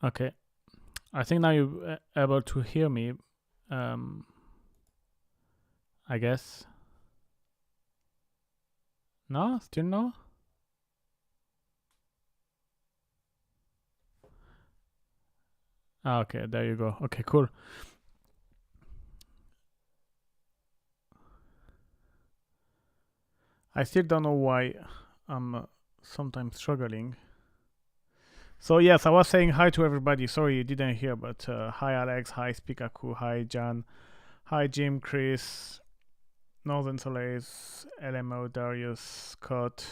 Okay, I think now you're able to hear me. I guess. No, still no. Okay, there you go. Okay, cool. I still don't know why I'm sometimes struggling. So yes, I was saying hi to everybody. Sorry you didn't hear, but hi Alex, hi Spikaku, hi Jan, hi Jim, Chris, Northern Solace, LMO, Darius, Scott,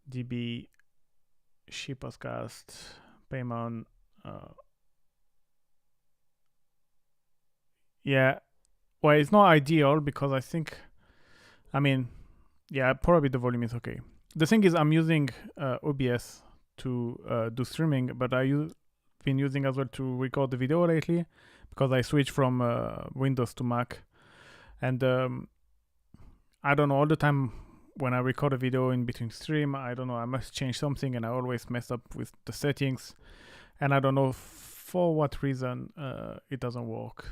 DB, Shipascast, Paymon. Yeah, well, it's not ideal because I think, I mean, yeah, probably the volume is okay. The thing is, I'm using OBS to do streaming, but I've been using as well to record the video lately because I switched from Windows to Mac, and I don't know, all the time when I record a video in between stream, I don't know, I must change something, and I always mess up with the settings, and I don't know for what reason it doesn't work,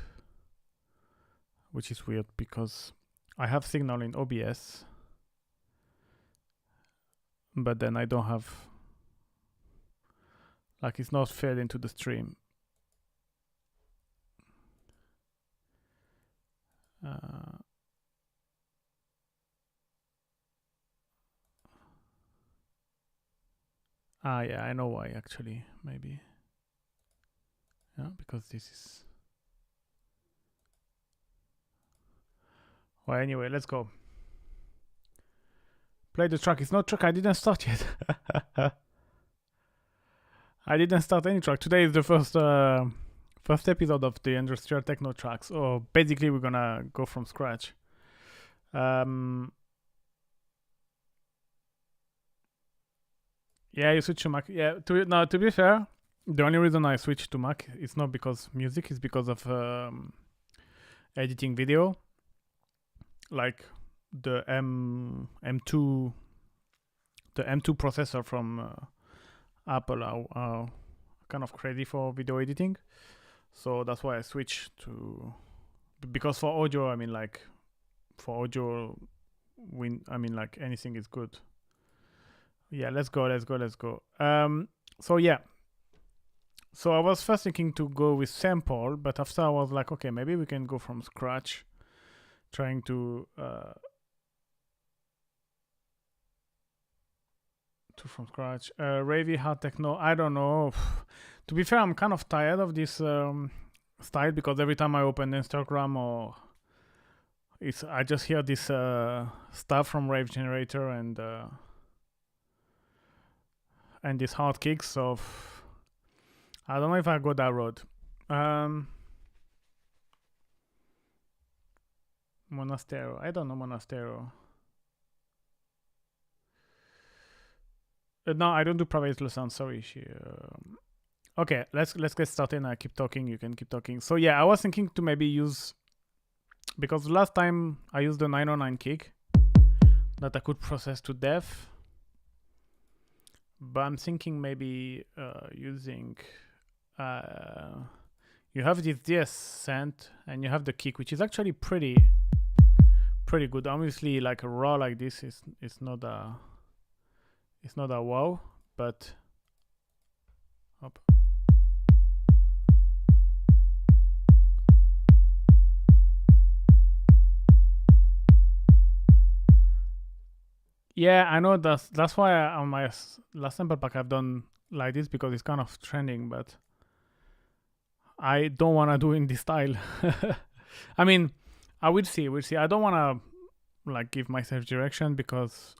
which is weird because I have signal in OBS, but then I don't have, like, it's not fed into the stream. Yeah, I know why actually, maybe. Yeah, because this is... Well, anyway, let's go. Play the track. It's not track, I didn't start yet. I didn't start any track. Today is the first episode of the industrial techno tracks. So basically we're gonna go from scratch. Yeah, you switch to Mac. Yeah, to be fair, the only reason I switched to Mac is not because music, it's because of editing video. Like the M2 processor from Apple are kind of crazy for video editing, so that's why I switched to, because for audio, I mean, like for audio, like anything is good. Yeah, let's go. So yeah, so I was first thinking to go with sample, but after I was like, okay, maybe we can go from scratch, trying to from scratch. Ravey hard techno, I don't know. To be fair, I'm kind of tired of this style, because every time I open Instagram or I just hear this stuff from Rave Generator and these hard kicks. So I don't know if I go that road. Monastero, I don't know Monastero. No, I don't do private lessons. Sorry. Okay, let's get started. I keep talking. You can keep talking. So yeah, I was thinking to maybe use, because last time I used the 909 kick that I could process to depth, but I'm thinking maybe using. You have this descent and you have the kick, which is actually pretty good. Obviously, like a raw like this is not a. It's not a wow, but hop. Yeah, I know that's why on my last sample pack I've done like this, because it's kind of trending, but I don't want to do in this style. I mean, we'll see. I don't want to like give myself direction, because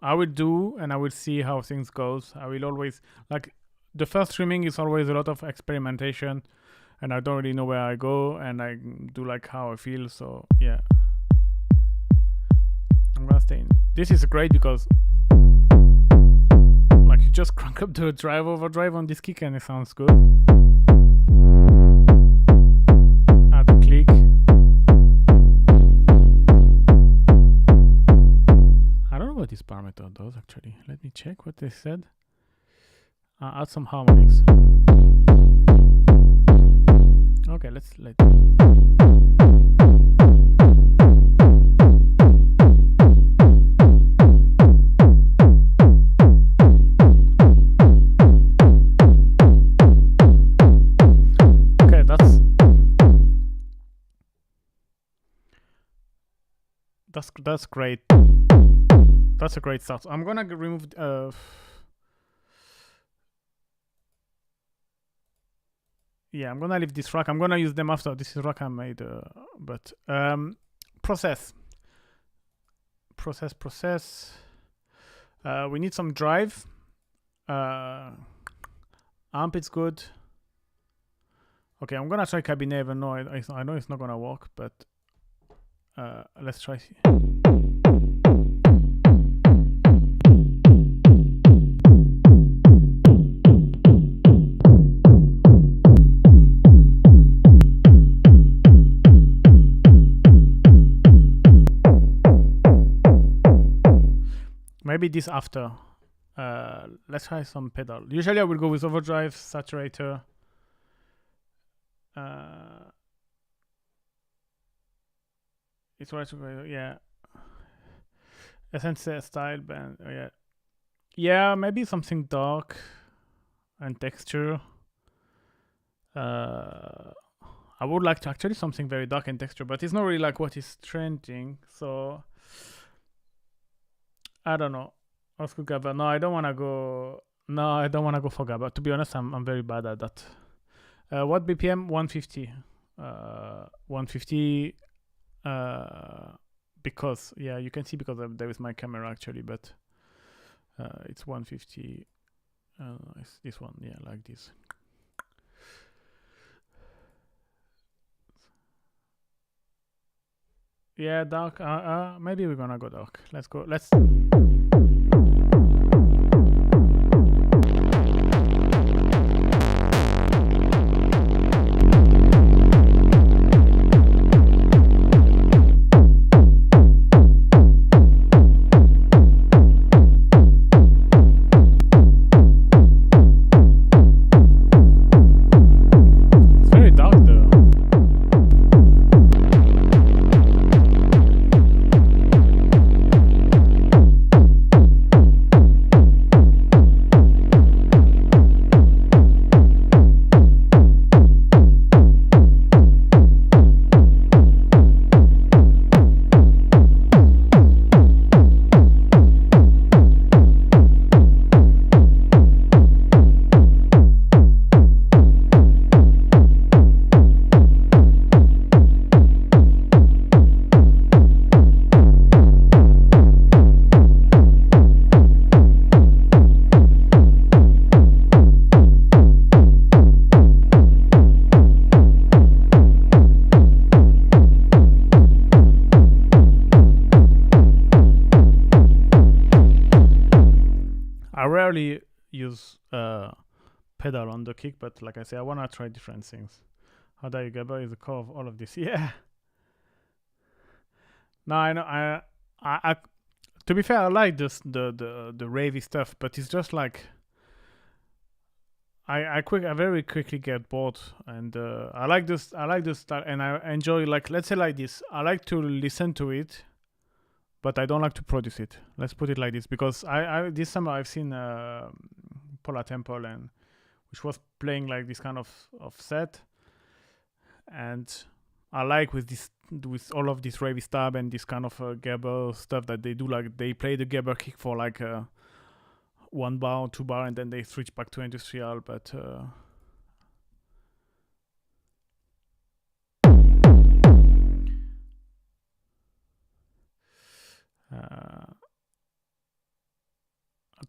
I will do and I will see how things goes. I will always, like, the first streaming is always a lot of experimentation, and I don't really know where I go, and I do like how I feel. So yeah, I'm gonna stay in. This is great because like you just crank up the drive overdrive on this kick and it sounds good. this parameter does actually. Let me check what they said. Add some harmonics. Okay, let's let. Okay, that's great. That's a great start. I'm gonna remove. Yeah, I'm gonna leave this rack. I'm gonna use them after. This is rack I made, but process. We need some drive. Amp, it's good. Okay, I'm gonna try cabinet. Even though I know it's not gonna work, but let's try. Maybe this after. Let's try some pedal. Usually I will go with overdrive, saturator. It's right to go, yeah. Essence style band, oh, yeah. Yeah, maybe something dark and texture. I would like to actually something very dark and texture, but it's not really like what is trending, so I don't know. Oscar Gabba. No, I don't want to go. No, I don't want to go for Gabba. To be honest, I'm very bad at that. What BPM? 150. 150. Because yeah, you can see because there is my camera actually, but it's 150. It's this one, yeah, like this. Yeah, dark. Maybe we're gonna go dark. Let's go. Let's. Use pedal on the kick, but like I say, I want to try different things. How do you Gabba is the core of all of this? Yeah. No, I know. I to be fair, I like this the ravey stuff, but it's just like I very quickly get bored, and I like this style, and I enjoy, like, let's say like this. I like to listen to it, but I don't like to produce it. Let's put it like this, because I this summer I've seen Paula Temple, and which was playing like this kind of set, and I like with all of this ravey stuff and this kind of Gerber stuff that they do, like they play the Gerber kick for like 1 bar, 2 bar, and then they switch back to industrial, but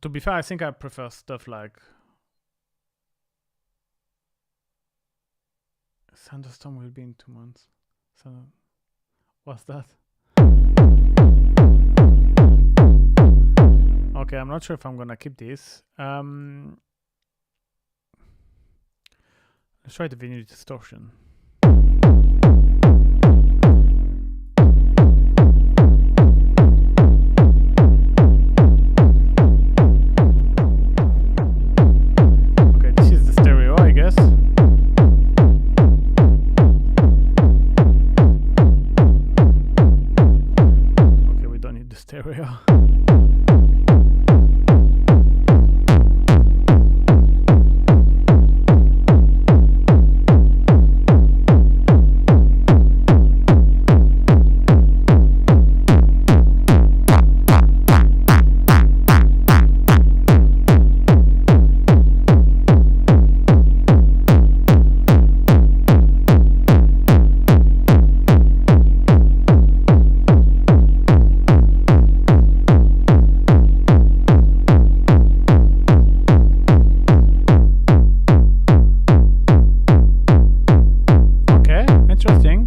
to be fair, I think I prefer stuff like Thunderstorm will be in 2 months. So, what's that? Okay, I'm not sure if I'm gonna keep this. Let's try the vinyl distortion. don't need the stereo. Interesting.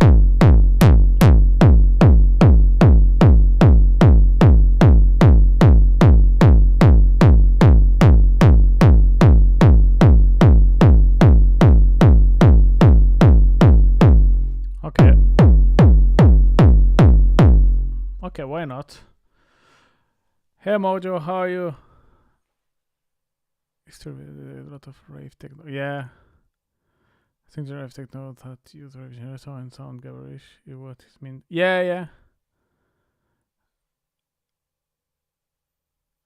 Okay. Okay, why not? Hey Mojo, how are you? Still a lot of rave techno. Yeah. I think the rave techno that use rave generator and sound garbage. What it mean? Yeah, yeah.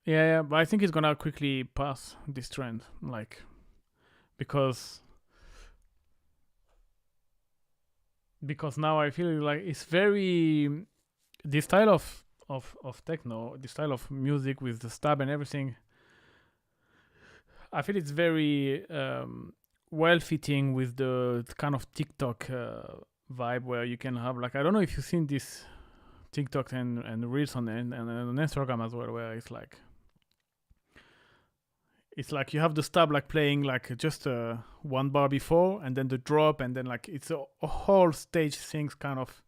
Yeah, but I think it's gonna quickly pass this trend, like, because now I feel like it's very the style of techno, the style of music with the stab and everything. I feel it's very well fitting with the kind of TikTok vibe where you can have, like, I don't know if you've seen this TikTok and reels on Instagram as well, where it's like you have the stab like playing like just one bar before and then the drop and then like it's a whole stage things kind of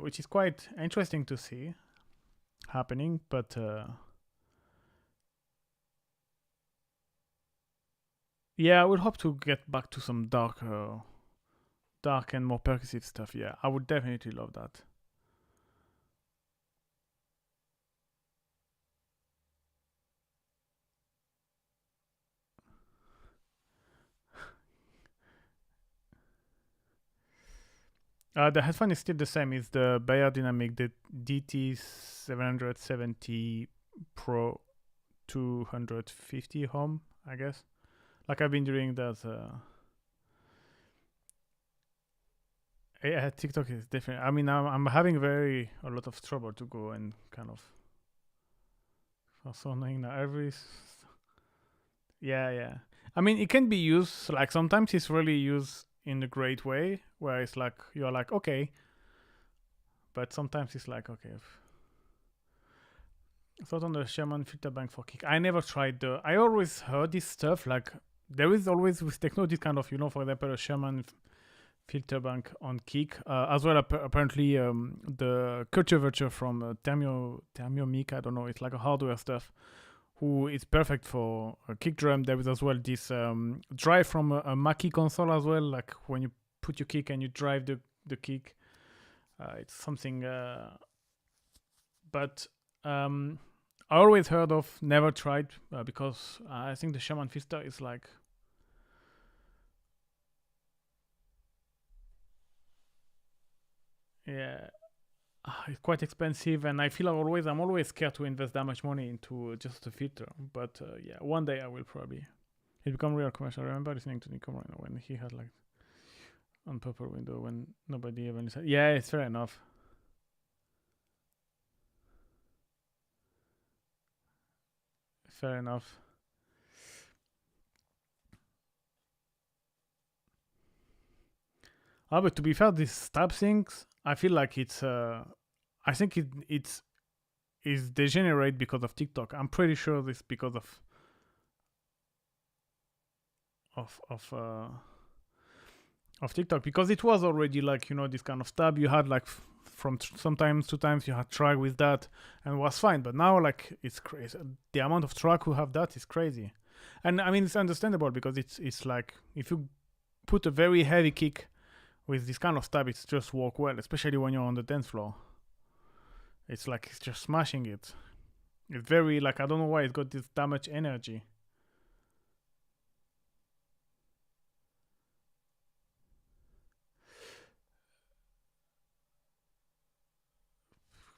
which is quite interesting to see happening, but yeah, I would hope to get back to some dark and more percussive stuff. Yeah, I would definitely love that. The headphone is still the same. It's the Bayer Dynamic, the DT770 Pro 250 home, I guess. Like I've been doing that. Yeah, TikTok is different. I mean, I'm having a lot of trouble to go and kind of. So annoying now. Yeah. I mean, it can be used. Like sometimes it's really used in a great way, where it's like you're like okay, but sometimes it's like okay. Thought on the Sherman filter bank for kick. I never tried the. I always heard this stuff. Like there is always with techno this kind of, for example, a Sherman filter bank on kick, as well. Apparently, the Culture Virtue from Thermiomic. I don't know. It's like a hardware stuff. Who is perfect for a kick drum. There is as well this drive from a Mackie console as well. Like when you put your kick and you drive the kick, it's something. But I always heard of, never tried, because I think the Shaman Fister is like. Yeah, it's quite expensive, and I feel I'm always scared to invest that much money into just a filter. But yeah, one day I will probably. It become real commercial. I remember listening to Nico Moreno when he had like on Purple Window when nobody even listened. Yeah, it's fair enough. Fair enough. But to be fair, these stab things, I feel like it's. I think it's is degenerate because of TikTok. I'm pretty sure this because of TikTok, because it was already like this kind of stab you had like from sometimes 2 times you had track with that and it was fine, but now like it's crazy. The amount of track who have that is crazy, and I mean it's understandable because it's like if you put a very heavy kick with this kind of stab, it's just work well, especially when you're on the dance floor. It's like it's just smashing it. It's very like I don't know why it's got this that much energy.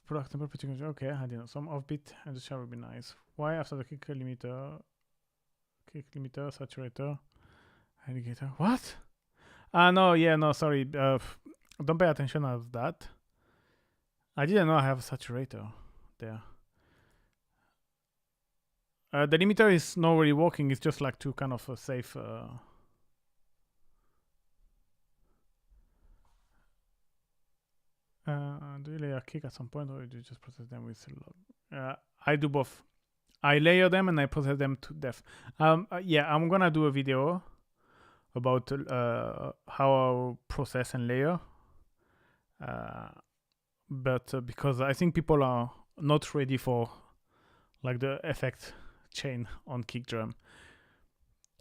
product number particular. Okay, I didn't know. Some offbeat and the share would be nice. Why after the kick limiter, saturator, indicator? What? No, yeah, no, sorry. Don't pay attention to that. I didn't know I have a saturator there. The limiter is not really working. It's just like to kind of a safe. Do you layer kick at some point, or do you just process them with log? I do both. I layer them and I process them to death. Yeah, I'm gonna do a video about how I process and layer. But because I think people are not ready for like the effect chain on kick drum.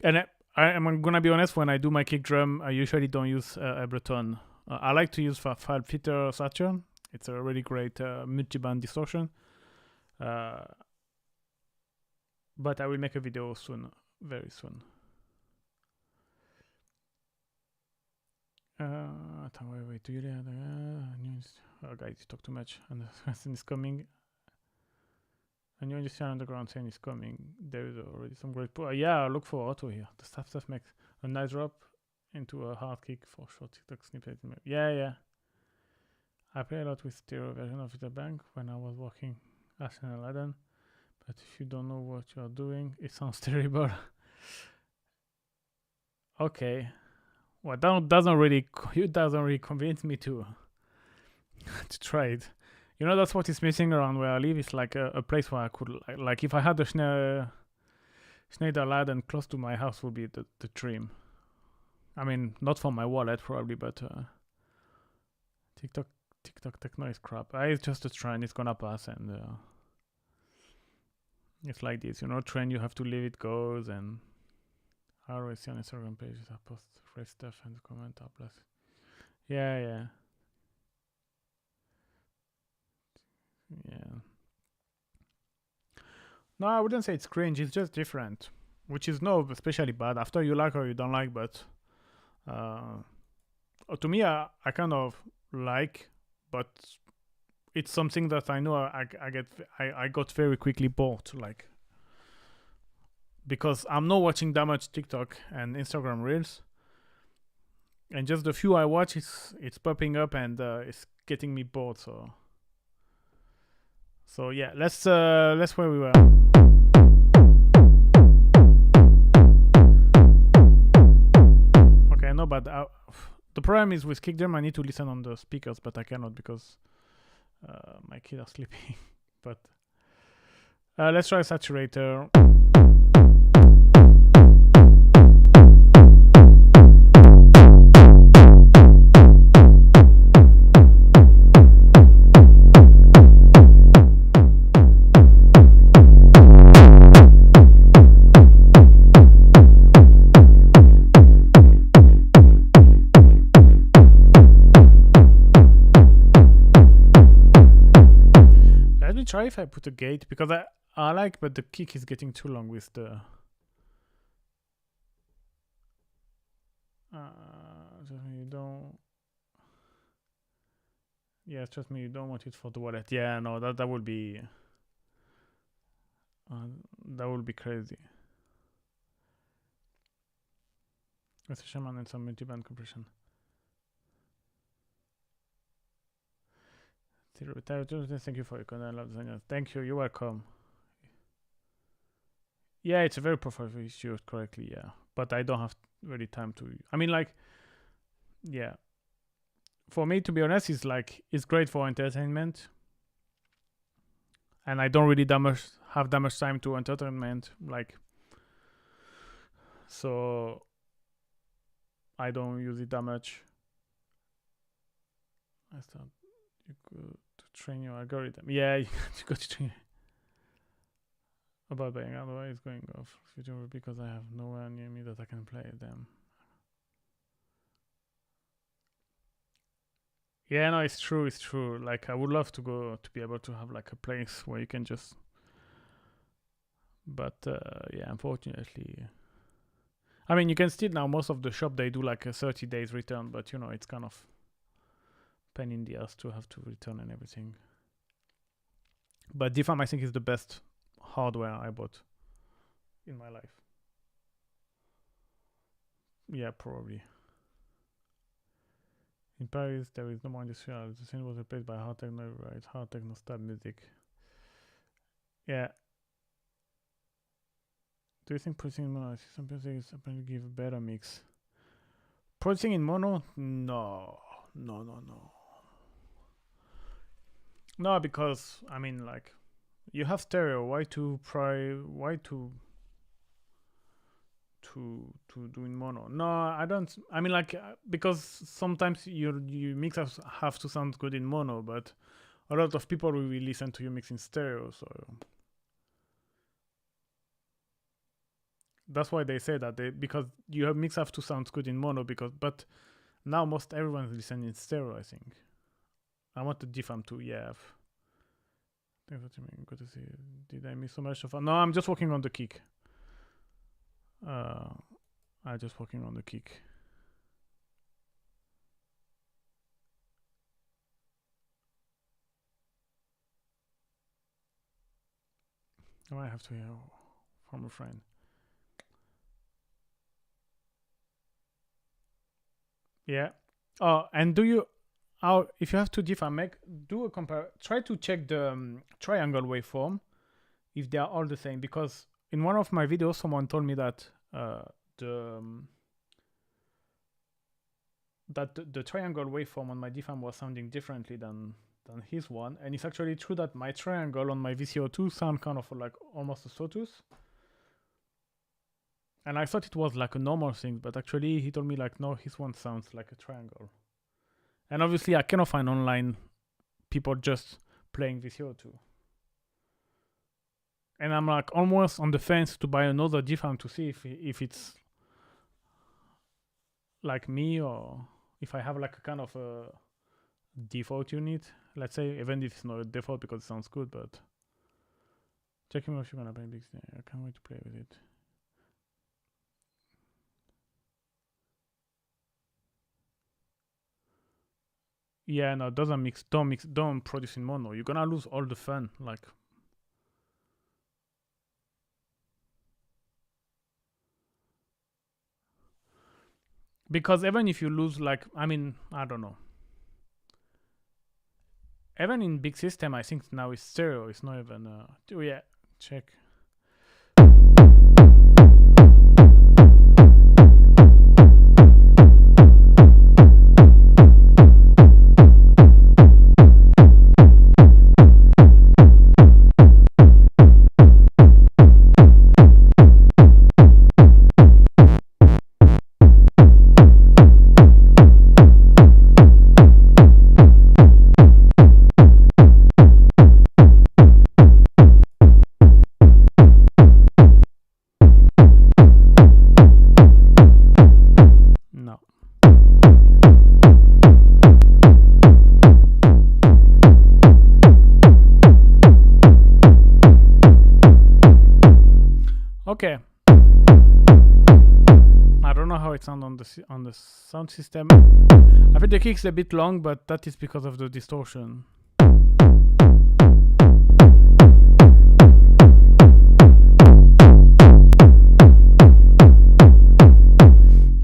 And I'm gonna be honest, when I do my kick drum, I usually don't use Ableton. I like to use File Filter Saturn. It's a really great multi-band distortion. But I will make a video soon, very soon. Wait, do you news? Oh, guys, you talk too much. And the question is coming. And you understand underground saying is coming. There is already some great. Yeah, look for auto here. The stuff makes a nice drop into a hard kick for short TikTok snippet. Yeah. I play a lot with stereo version of the bank when I was working as an Aladdin. But if you don't know what you are doing, it sounds terrible. Okay. Well, that doesn't really convince me to try it. You know, that's what is missing around where I live. It's like a place where I could like if I had a Schneider Aladdin close to my house would be the dream. I mean, not for my wallet probably, but TikTok Techno is crap. It's just a trend. It's gonna pass, and it's like this. You know, trend. You have to leave it goes, and I always see on Instagram pages I post fresh stuff and comment up plus. Yeah. No, I wouldn't say it's cringe. It's just different, which is not especially bad. After you like or you don't like, but to me, I kind of like, but it's something that I know I got very quickly bored, like, because I'm not watching that much TikTok and Instagram Reels, and just the few I watch, it's popping up and it's getting me bored. So yeah, let's where we were. Okay, no, but the problem is with kick drum, I need to listen on the speakers, but I cannot because my kids are sleeping. But let's try saturator. Try if I put a gate, because I like, but the kick is getting too long with the trust me, you don't. Yeah, trust me, you don't want it for the wallet. Yeah, no, that would be crazy. With a shaman and some multi-band compression. Thank you for your comment. I love design. Thank you. You're welcome. Yeah, it's a very profile issue correctly. Yeah, but I don't have really time to. I mean, like, yeah. For me, to be honest, it's great for entertainment, and I don't really have that much time to entertainment. Like, so I don't use it that much. I thought you could train your algorithm. Yeah, you got to train about buying, otherwise going off because I have nowhere near me that I can play them. Yeah, no, it's true. Like, I would love to be able to have like a place where you can just, but yeah, unfortunately, I mean, you can still now, most of the shop, they do like a 30 days return, but you know, it's kind of pain in the ass to have to return and everything. But DFAM, I think, is the best hardware I bought in my life. Yeah, probably. In Paris, there is no more industrial. The scene was replaced by hard techno, right? Hard techno style music. Yeah. Do you think producing in mono, some music is supposed to give a better mix? Producing in mono? No. No, because I mean, like, you have stereo. Why to do in mono? No, I don't. I mean, like, because sometimes your mixes have to sound good in mono, but a lot of people will listen to your mix in stereo, so that's why they say that because your mix have to sound good in mono. But now most everyone's listening in stereo, I think. I want the DFAM too. Yeah. Thanks for tuning in. Good to see you. Did I miss so much of? No, I'm just working on the kick. I'm just working on the kick. Oh, I have to hear from a friend. Yeah. Oh, and do you? If you have to DFAM, do a compare. Try to check the triangle waveform if they are all the same. Because in one of my videos, someone told me that the triangle waveform on my DFAM was sounding differently than his one, and it's actually true that my triangle on my VCO2 sound kind of like almost a sawtooth. And I thought it was like a normal thing, but actually he told me like, no, his one sounds like a triangle. And obviously I cannot find online people just playing VCO2. And I'm like almost on the fence to buy another DFAM to see if it's like me or if I have like a kind of a default unit, let's say, even if it's not a default because it sounds good, but checking if you're gonna play big. I can't wait to play with it. Yeah, no, doesn't mix. Don't produce in mono. You're gonna lose all the fun. Like, because even if you lose, like, I mean, I don't know. Even in big system, I think now it's stereo. It's not even. Oh yeah, check. Okay. I don't know how it sounds on the sound system. I think the kick's a bit long, but that is because of the distortion.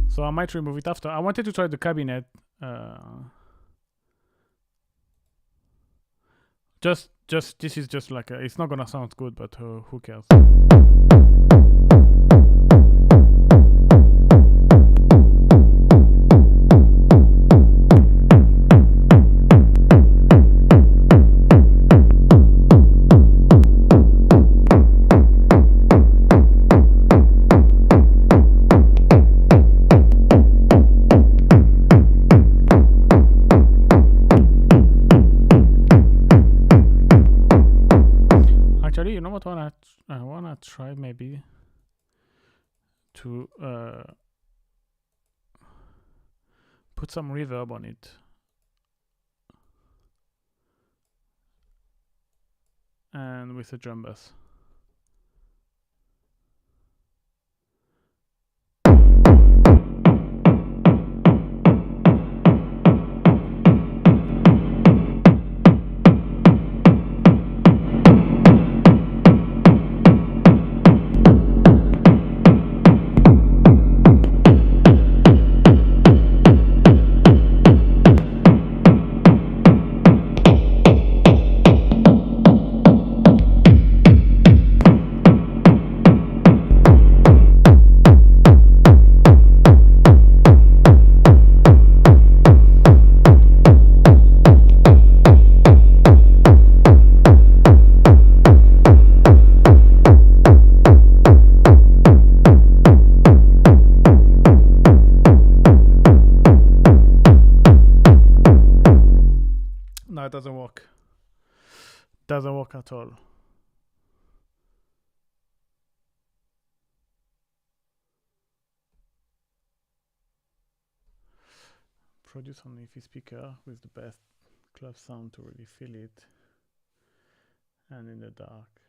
So I might remove it after. I wanted to try the cabinet. Just this is just like it's not gonna sound good, but who cares? Actually, you know what? I wanna try maybe to put some reverb on it. And with a drum bass. work at all. Produce on an EFI speaker with the best club sound to really feel it, and in the dark.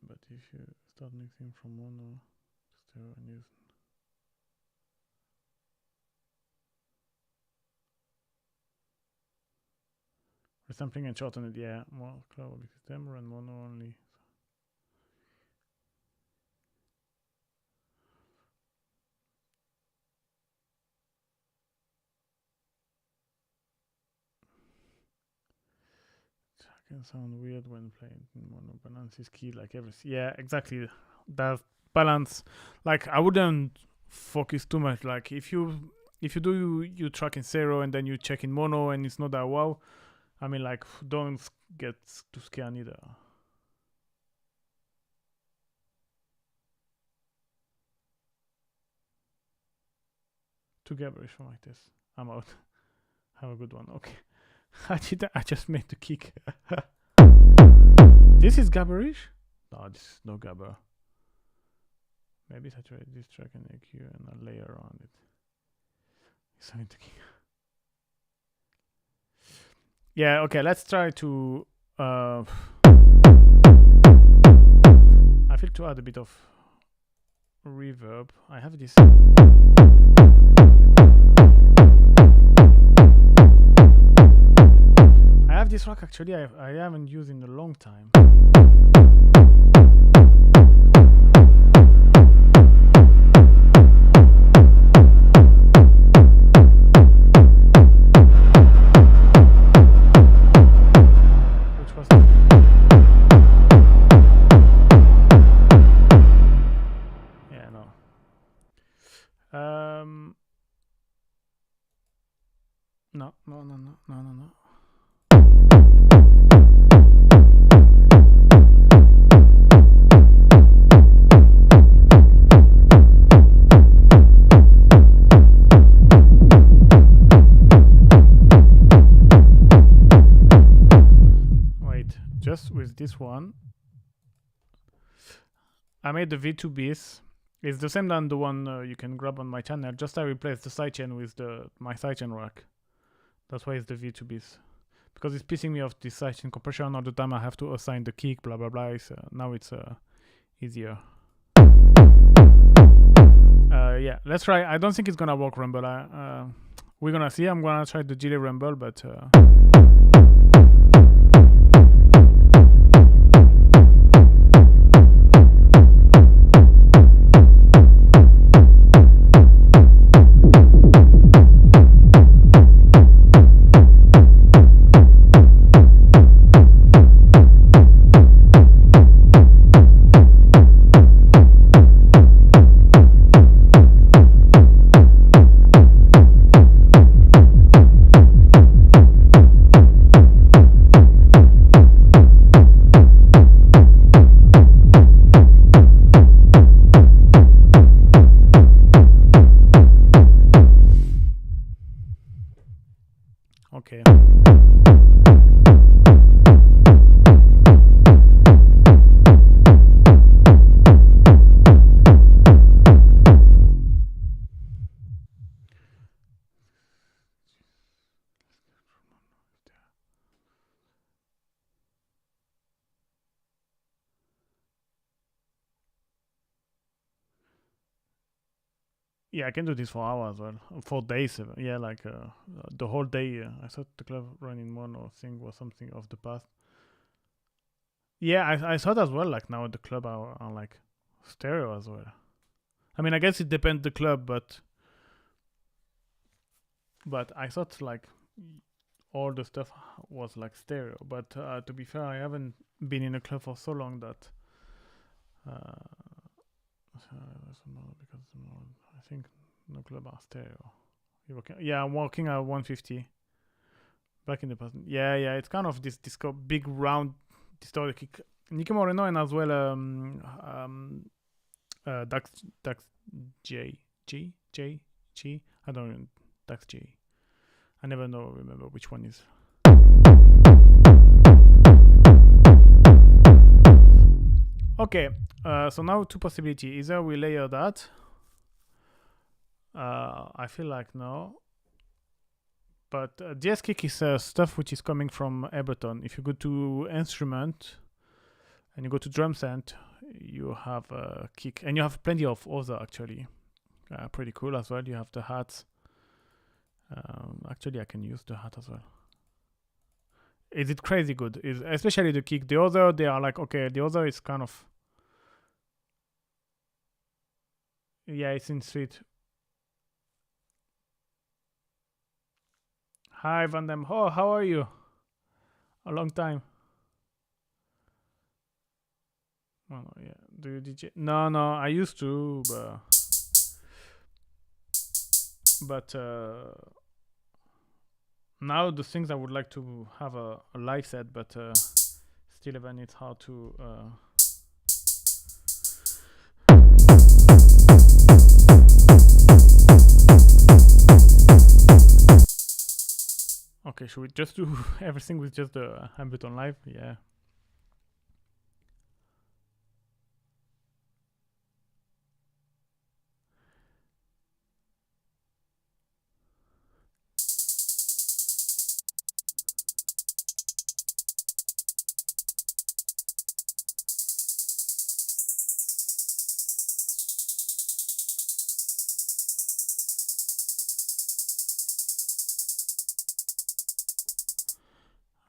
But if you start mixing from mono to stereo and use resampling and shorten it, yeah, more club system, run mono only. Can sound weird when playing in mono. Balance is key, like everything. Yeah, exactly. That balance, like I wouldn't focus too much. Like if you do you track in stereo and then you check in mono and it's not that wow, I mean, like don't get too scared either. Too gabberish for my test. I'm out. Have a good one. Okay. I just made the kick. This is gabberish? No, this is no gabber. Maybe saturate this track and EQ and a layer around it. Something to kick. Yeah, okay, let's try to I feel to add a bit of reverb. I have this this track actually I haven't used in a long time. Which was yeah, no. No. Just with this one, I made the V2Bs. It's the same than the one you can grab on my channel. Just I replaced the sidechain with my sidechain rack. That's why it's the V2Bs. Because it's pissing me off this sidechain compression all the time. I have to assign the kick, blah blah blah. Now it's easier. Yeah, let's try. I don't think it's gonna work rumble. We're gonna see. I'm gonna try the delay rumble, but okay. Yeah, I can do this for hours, well, for days. Yeah, like the whole day. I thought the club running mono thing was something of the past. Yeah, I thought as well. Like now the club are like stereo as well. I mean, I guess it depends the club, but I thought like all the stuff was like stereo. But to be fair, I haven't been in a club for so long that. Because I think no club are stereo. Yeah, I'm working at 150. Back in the past. Yeah, it's kind of this disco big round distorted kick. Nicky Moreno and as well Dax J. I don't know, Dax J. I never remember which one is. Okay, so now two possibilities. Either we layer that. I feel like no. But DS kick is stuff which is coming from Ableton. If you go to instrument and you go to drum sound, you have a kick, and you have plenty of other actually. Pretty cool as well. You have the hats. Actually, I can use the hat as well. Is it crazy good? Is especially the kick. The other, they are like, okay, the other is kind of, yeah, it's in sweet. Hi Van Dam. Oh, how are you? A long time. Oh, no, yeah. Do you DJ? No, I used to, but now the things I would like to have a live set, but still even it's hard to. Okay, should we just do everything with just the Ableton Live? Yeah.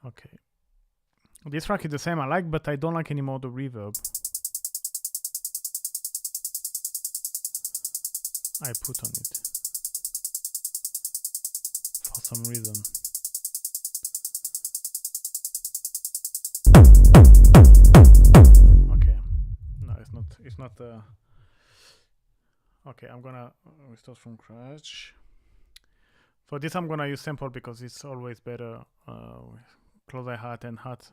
Okay. This track is the same I like, but I don't like anymore the reverb I put on it for some reason. Okay. No, it's not okay, I'm gonna restart from scratch. For this I'm gonna use sample because it's always better close eye hat and hat.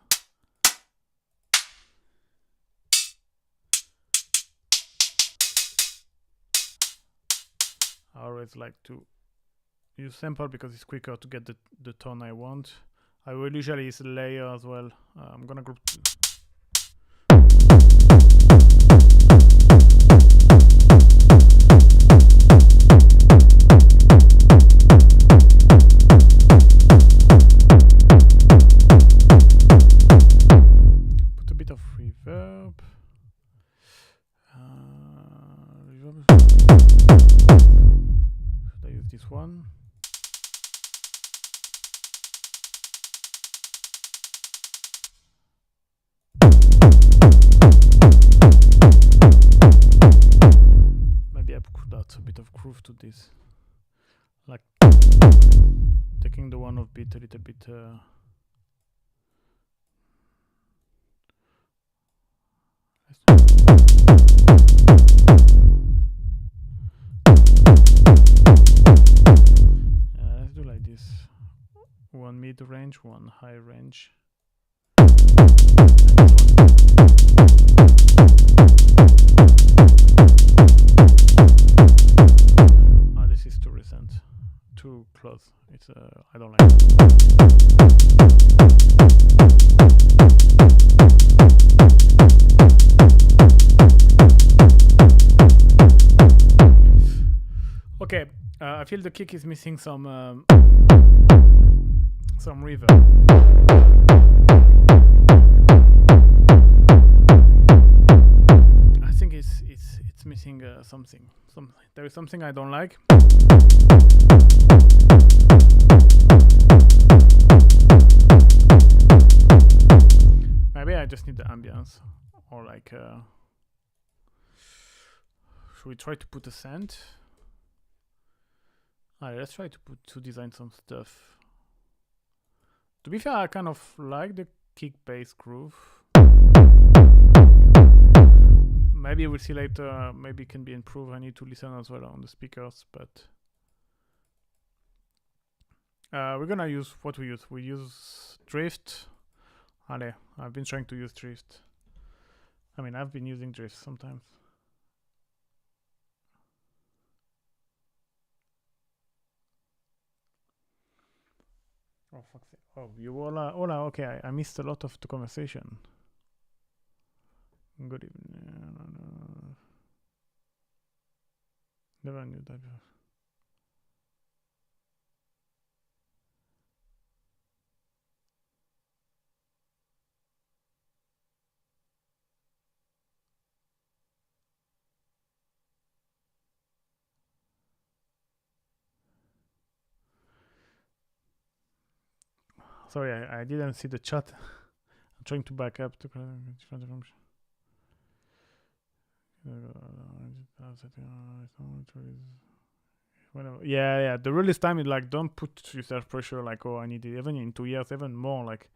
I always like to use sample because it's quicker to get the tone I want. I will usually use layer as well. I'm gonna group put a bit of reverb. Should I use this one? Maybe I could add a bit of groove to this, like taking the one off beat a little bit. Let's do like this. One mid range, one high range. Oh, this is too recent, too close. It's I don't like it. Okay, I feel the kick is missing some reverb. I think it's missing something. There is something I don't like. Maybe I just need the ambience, or like. Should we try to put a scent? Alright, let's try to design some stuff. To be fair, I kind of like the kick bass groove. Maybe we'll see later. Maybe it can be improved. I need to listen as well on the speakers, but we're gonna use what we use. We use drift. Allez, I've been trying to use drift. I mean, I've been using drift sometimes. Oh, fuck's sake. Oh, you hola, okay, I missed a lot of the conversation. Good evening. Never knew that before. Sorry, I didn't see the chat. I'm trying to back up to different information. Whatever. Yeah. The release time is like, don't put yourself pressure like, oh, I need it even in 2 years, even more. Like,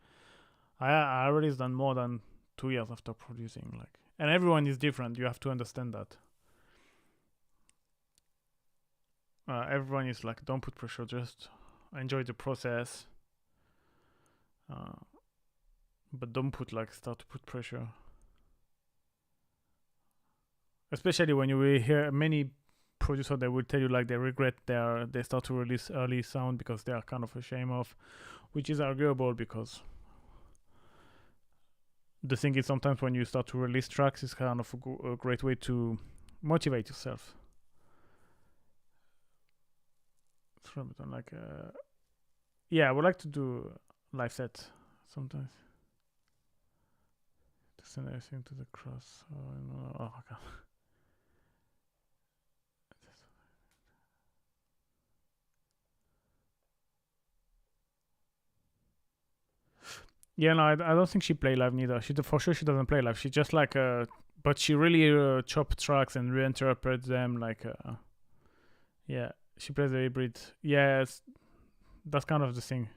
I released done more than 2 years after producing. Like, and everyone is different. You have to understand that. Everyone is like, don't put pressure. Just enjoy the process. But don't start to put pressure. Especially when you will hear many producers, they will tell you like they regret they start to release early sound because they are kind of ashamed of, which is arguable because the thing is sometimes when you start to release tracks, it's kind of a great way to motivate yourself. Like, yeah, I would like to do live set sometimes. To send everything to the cross. Oh God. Yeah, no, I don't think she play live neither. For sure she doesn't play live. She just like but she really chop tracks and reinterpret them like yeah, she plays the hybrid. Yes, that's kind of the thing.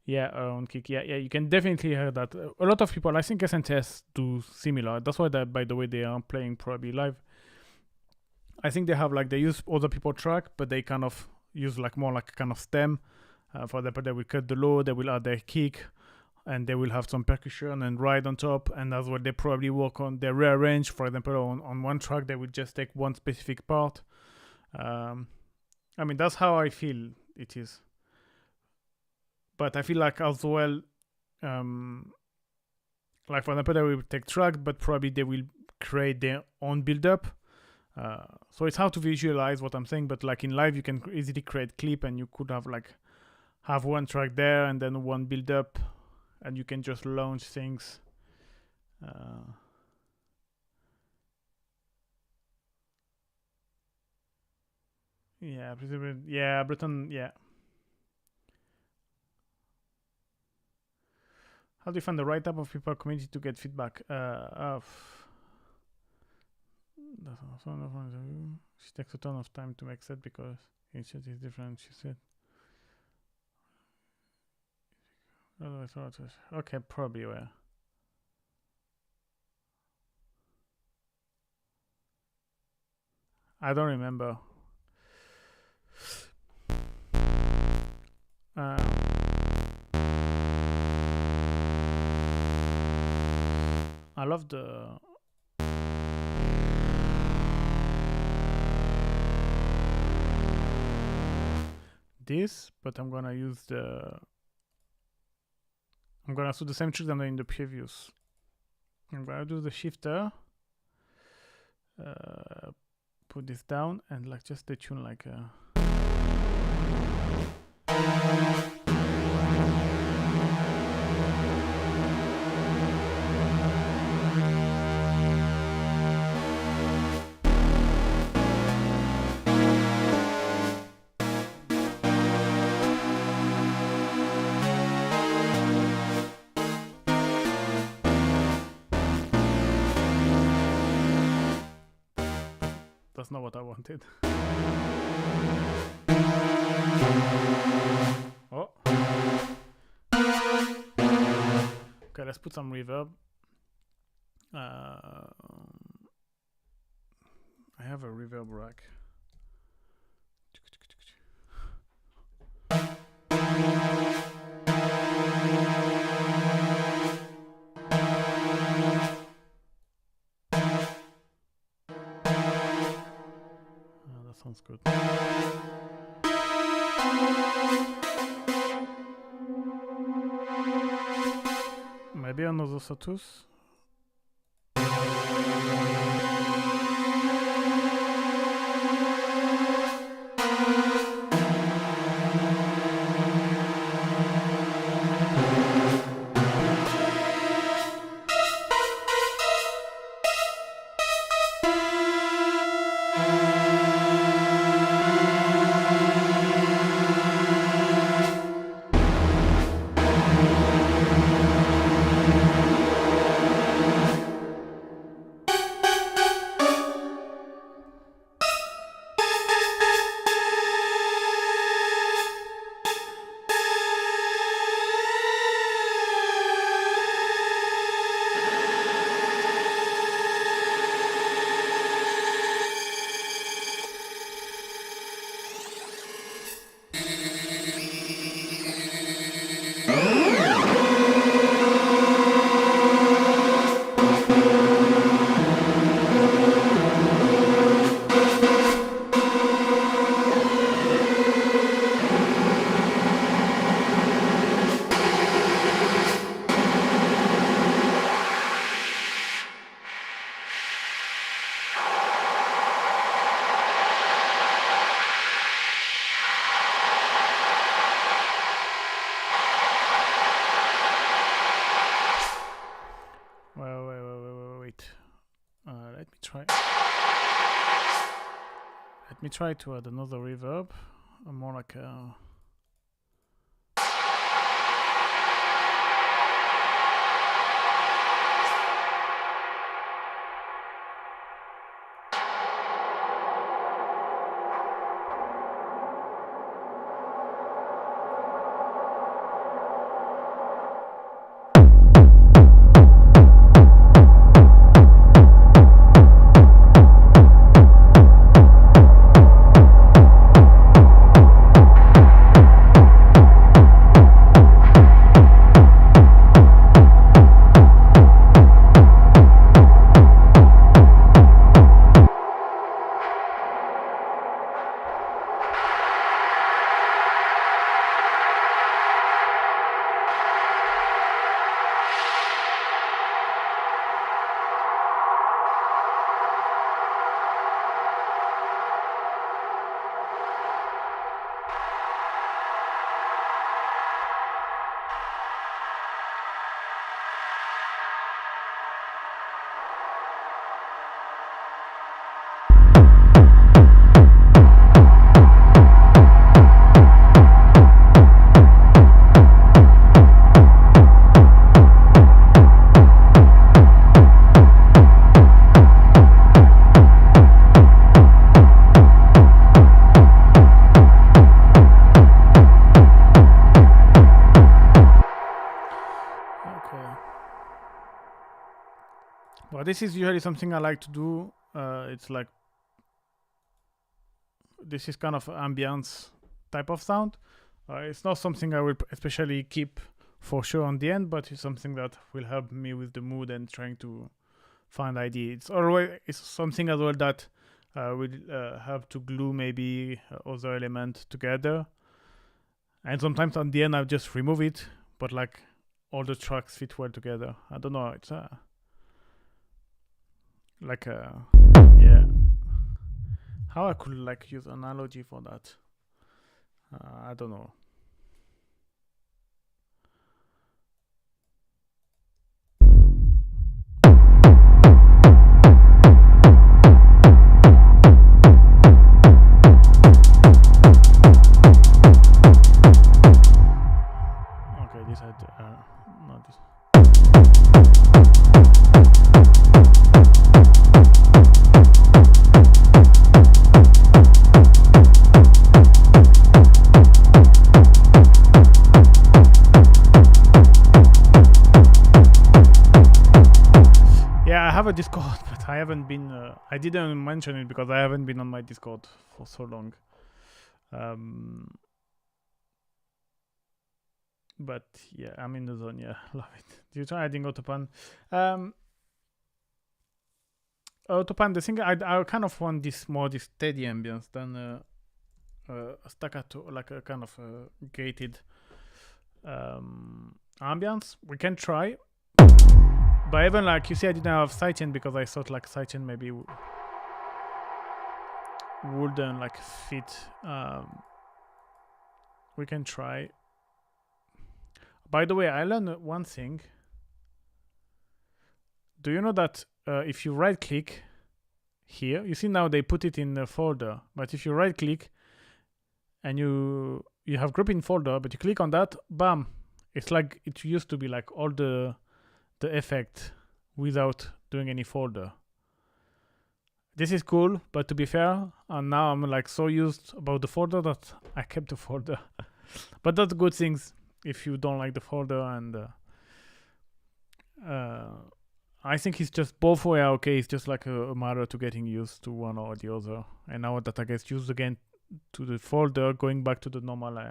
Yeah, on kick. Yeah, you can definitely hear that. A lot of people, I think SNTS do similar. That's why, by the way, they are playing probably live. I think they have like, they use other people track, but they kind of use like more like kind of stem. For example, they will cut the low, they will add their kick, and they will have some percussion and ride on top, and that's what they probably work on. They rearrange, for example, on one track, they will just take one specific part. I mean, that's how I feel it is. But I feel like as well, like for example, they will take track, but probably they will create their own build-up. So it's hard to visualize what I'm saying, but like in live, you can easily create clip, and you could have one track there and then one build-up, and you can just launch things. Yeah, Ableton, yeah. How do you find the right type of people community to get feedback? That's also another one. She takes a ton of time to make set because each set is different, she said. Okay, probably where. I don't remember. I love the this, but I'm gonna use I'm gonna do the same trick than in the previous. I'm gonna do the shifter, put this down, and like just detune like that's not what I wanted. Oh. Okay, let's put some reverb. I have a reverb rack. That sounds good. maybe another sawtooth. Let me try to add another reverb, more like a... Well, this is usually something I like to do. It's like, this is kind of ambience type of sound. It's not something I will especially keep for sure on the end, but it's something that will help me with the mood and trying to find ideas. It's something as well that will help to glue maybe other elements together. And sometimes on the end I'll just remove it, but like all the tracks fit well together. I don't know, it's like yeah, how I could like use analogy for that. I don't know. Okay, this had not this. I have a Discord, but I haven't been. I didn't mention it because I haven't been on my Discord for so long. But yeah, I'm in the zone. Yeah, love it. Do you try adding Autopan? Autopan. The thing I kind of want this steady ambience than a staccato, like a kind of gated ambience. We can try. But even like you see, I didn't have sidechain because I thought like sidechain maybe wouldn't like fit. We can try. By the way, I learned one thing. Do you know that if you right click here, you see now they put it in the folder, but if you right click and you have group in folder, but you click on that, bam, it's like it used to be, like all the effect without doing any folder. This is cool, but to be fair, and now I'm like so used about the folder that I kept the folder. But that's good things if you don't like the folder. And I think it's just both way okay. It's just like a matter to getting used to one or the other. And now that I get used again to the folder, going back to the normal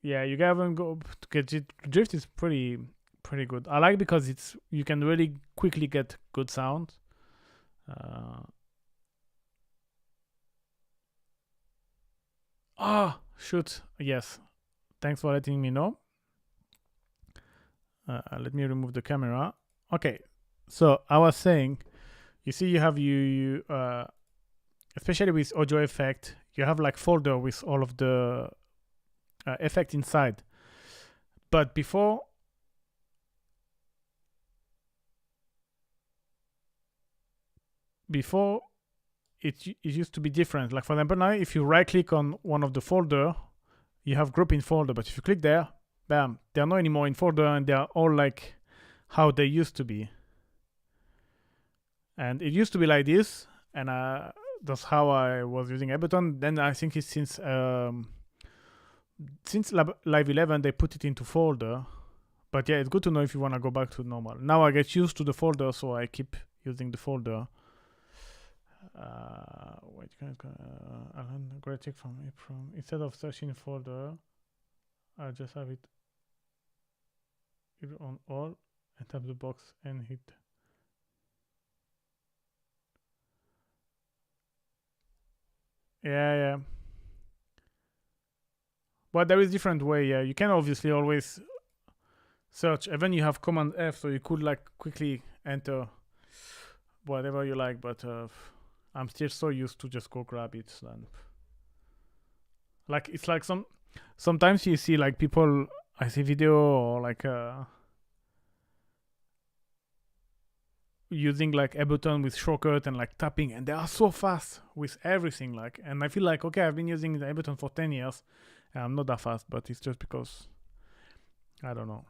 yeah, you gotta go to get it. Drift is pretty good. I like because it's you can really quickly get good sound. Shoot. Yes. Thanks for letting me know. Let me remove the camera. Okay. So I was saying, you see, you have especially with audio effect, you have like folder with all of the effect inside. But before it used to be different. Like for example, now if you right click on one of the folder, you have group in folder, but if you click there, bam, they're not anymore in folder, and they are all like how they used to be. And it used to be like this, and that's how I was using Ableton. Then I think it's since Live 11 they put it into folder. But yeah, it's good to know if you want to go back to normal. Now I get used to the folder, so I keep using the folder. Wait, I learned a great trick from instead of searching folder, I just have it on all and tap the box and hit. Yeah. But there is different way. Yeah, you can obviously always search. Even you have Command F, so you could like quickly enter whatever you like. But I'm still so used to just go grab it. And like it's like sometimes you see like people. I see video or like using like Ableton with shortcut and like tapping, and they are so fast with everything. Like, and I feel like okay, I've been using the Ableton for 10 years. And I'm not that fast, but it's just because I don't know.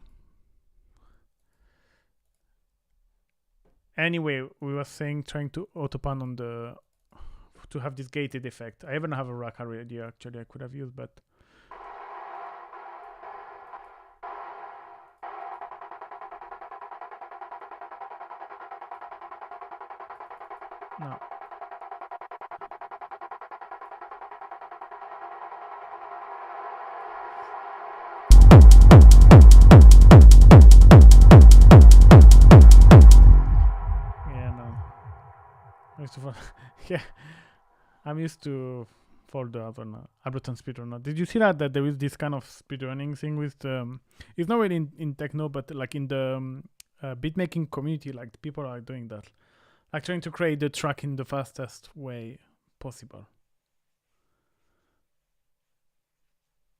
Anyway, we were saying trying to autopan on to have this gated effect. I even have a rack already. Actually, I could have used, but no. Yeah, I'm used to folder on Ableton speedrunner. Did you see that there is this kind of speedrunning thing with it's not really in techno, but like in the beatmaking community, like people are doing that, like trying to create the track in the fastest way possible.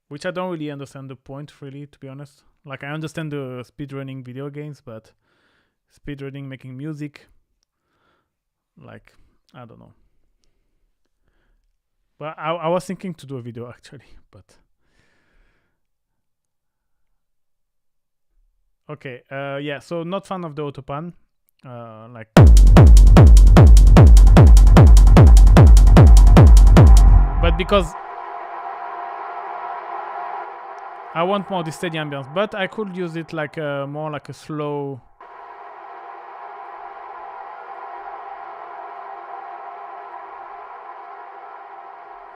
Which I don't really understand the point, really, to be honest. Like I understand the speedrunning video games, but speedrunning making music, like I don't know. But I was thinking to do a video actually, but okay. Yeah. So not fan of the autopan. Like. But because I want more the steady ambience, but I could use it like more like a slow.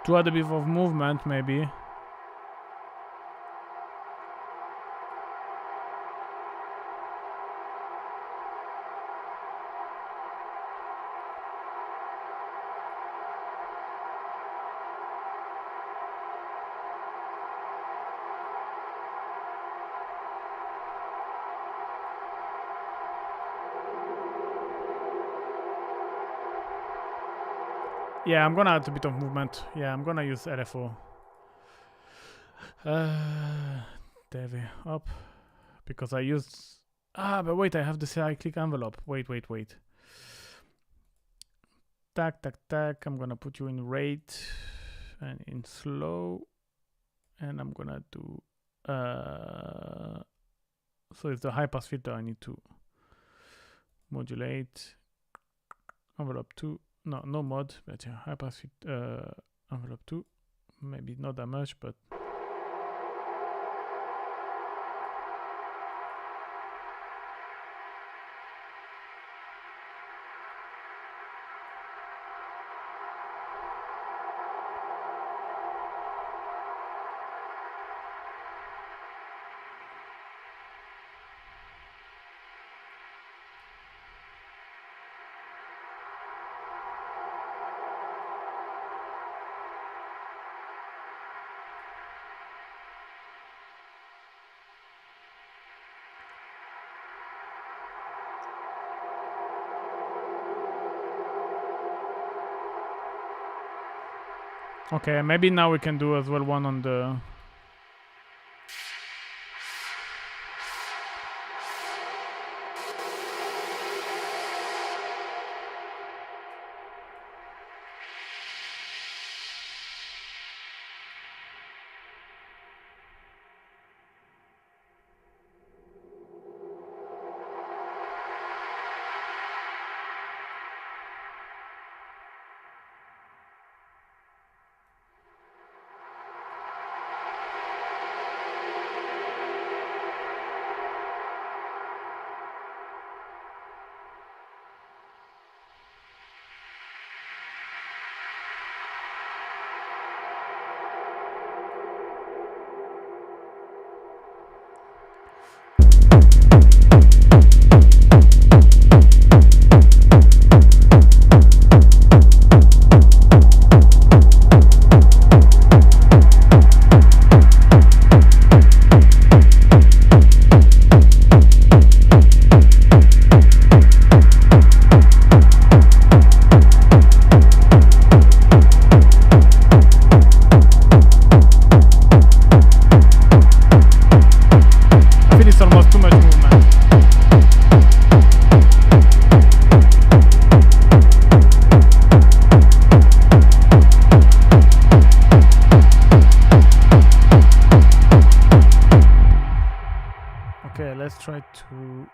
To add a bit of movement, maybe. Yeah, I'm gonna add a bit of movement. Yeah, I'm gonna use LFO. Devi up because I used. But wait, I have the cyclic envelope. Wait. Tack. I'm gonna put you in rate and in slow, and I'm gonna do. So it's the high pass filter. I need to modulate envelope 2. No mod, but yeah, high pass envelope 2. Maybe not that much, but. Okay, maybe now we can do as well one on the. I feel it's almost too much movement. Okay, let's try to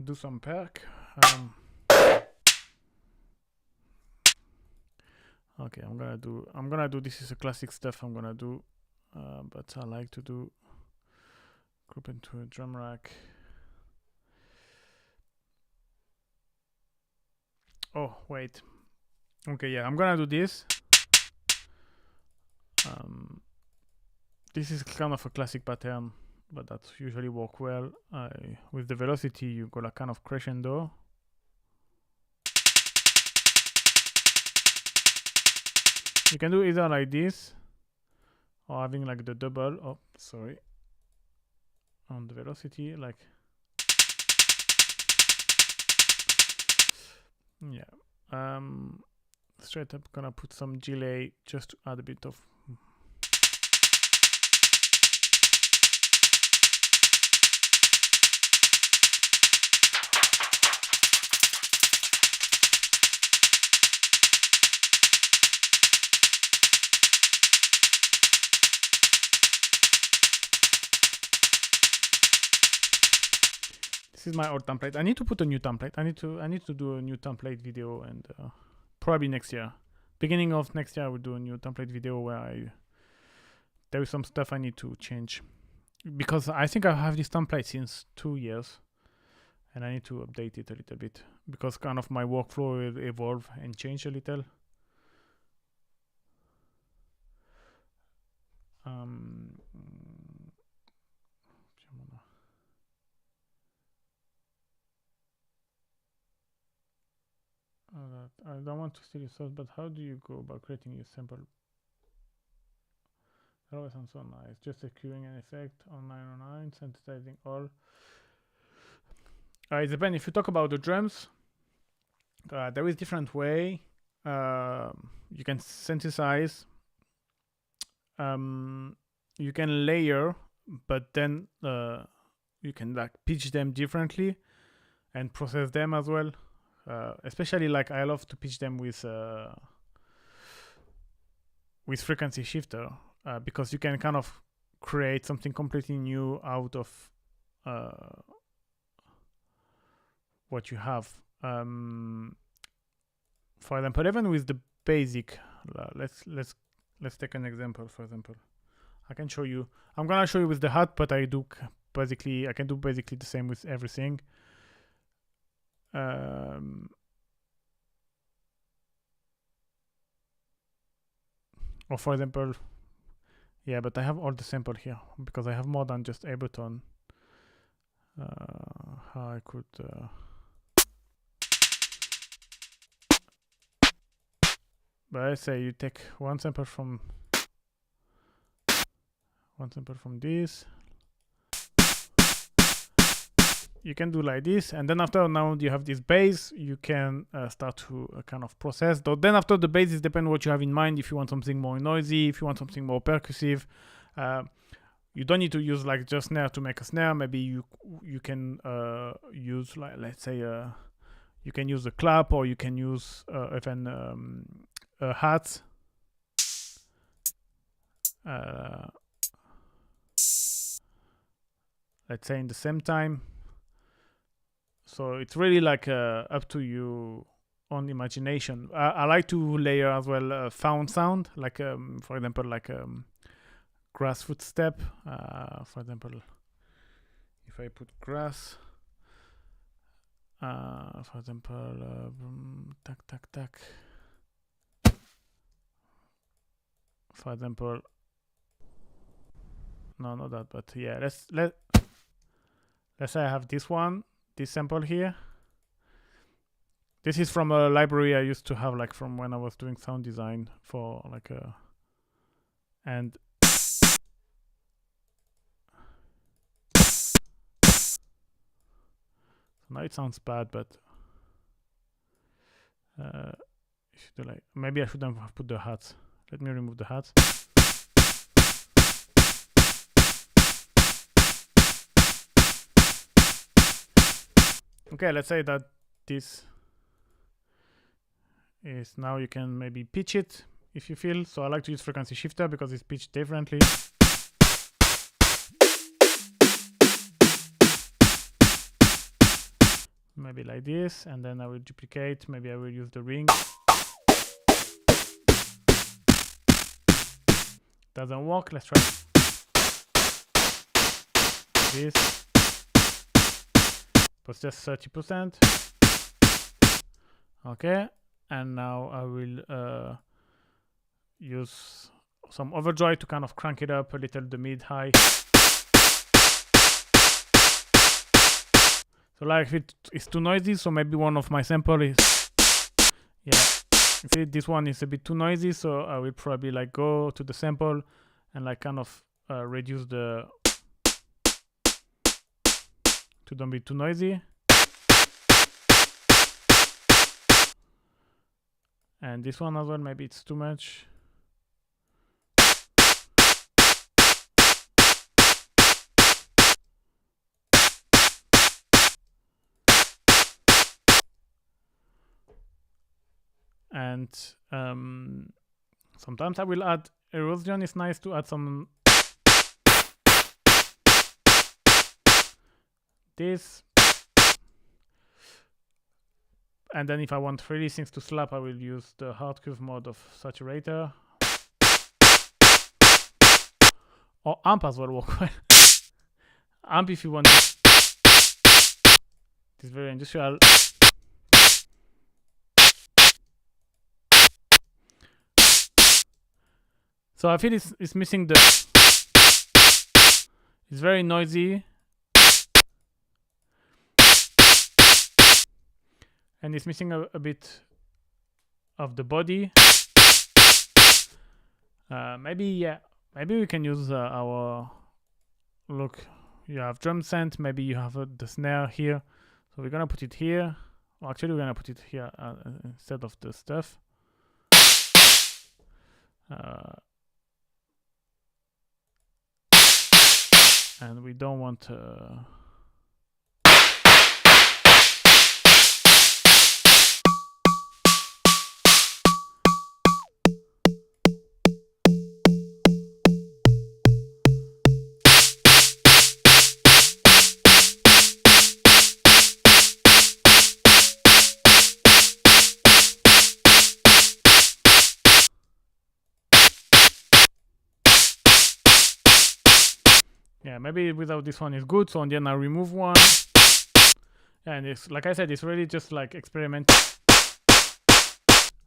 do some perk. Okay, I'm gonna do this is a classic stuff I'm gonna do, but I like to do group into a drum rack. Oh wait, okay, yeah, I'm gonna do this. This is kind of a classic pattern, but that usually work well. With the velocity, you go like kind of crescendo. You can do either like this or having like the double. Oh, sorry. On the velocity, like. Yeah. Straight up, gonna put some delay just to add a bit of. This is my old template. I need to put a new template. I need to do a new template video, and probably next year, beginning of next year, I will do a new template video where there is some stuff I need to change, because I think I have this template since 2 years, and I need to update it a little bit because kind of my workflow will evolve and change a little. I don't want to steal your source, but how do you go about creating your sample? That always sounds so nice. Just securing an effect on 909, synthesizing all. It depends. If you talk about the drums, There is different way you can synthesize. You can layer, but then you can like pitch them differently and process them as well. Especially like I love to pitch them with frequency shifter because you can kind of create something completely new out of what you have. For example, even with the basic, let's take an example. For example, I can show you. I'm gonna show you with the hat, but I can do basically the same with everything. Or for example, yeah, but I have all the sample here because I have more than just Ableton. How I could but let's say you take one sample from this. You can do like this, and then after now you have this bass, you can start to kind of process. Then after the bass, it depends what you have in mind. If you want something more noisy, if you want something more percussive, you don't need to use like just snare to make a snare. Maybe you can use like, let's say you can use a clap, or you can use even a hat. Let's say in the same time. So it's really like up to you own imagination. I like to layer as well found sound, like for example, like grass footstep. For example, if I put grass, for example, tack tack tack. For example, no, not that, but yeah, let's say I have this one. This sample here. This is from a library I used to have, like from when I was doing sound design for like a, and so now it sounds bad, but like, maybe I shouldn't have put the hats. Let me remove the hats. Okay, let's say that this is now, you can maybe pitch it if you feel. So I like to use frequency shifter because it's pitched differently. Maybe like this, and then I will duplicate. Maybe I will use the ring. Doesn't work. Let's try this. Was just 30%. Okay, and now I will use some overdrive to kind of crank it up a little, the mid-high. So like if it is too noisy, so maybe one of my sample is, yeah, see this one is a bit too noisy, so I will probably like go to the sample and like kind of reduce the, to don't be too noisy. And this one as well, maybe it's too much. And sometimes I will add erosion. It's nice to add some this, and then if I want really things to slap, I will use the hard curve mode of saturator, or amp as well work well. Amp if you want this very industrial. So I feel it's missing the, it's very noisy. And it's missing a bit of the body. Maybe we can use our, look, you have drum scent, maybe you have the snare here. So we're gonna put it here. Well, actually, we're gonna put it here instead of the stuff. And we don't want yeah, maybe without this one is good. So on the end I remove one. And it's like I said, it's really just like experiment.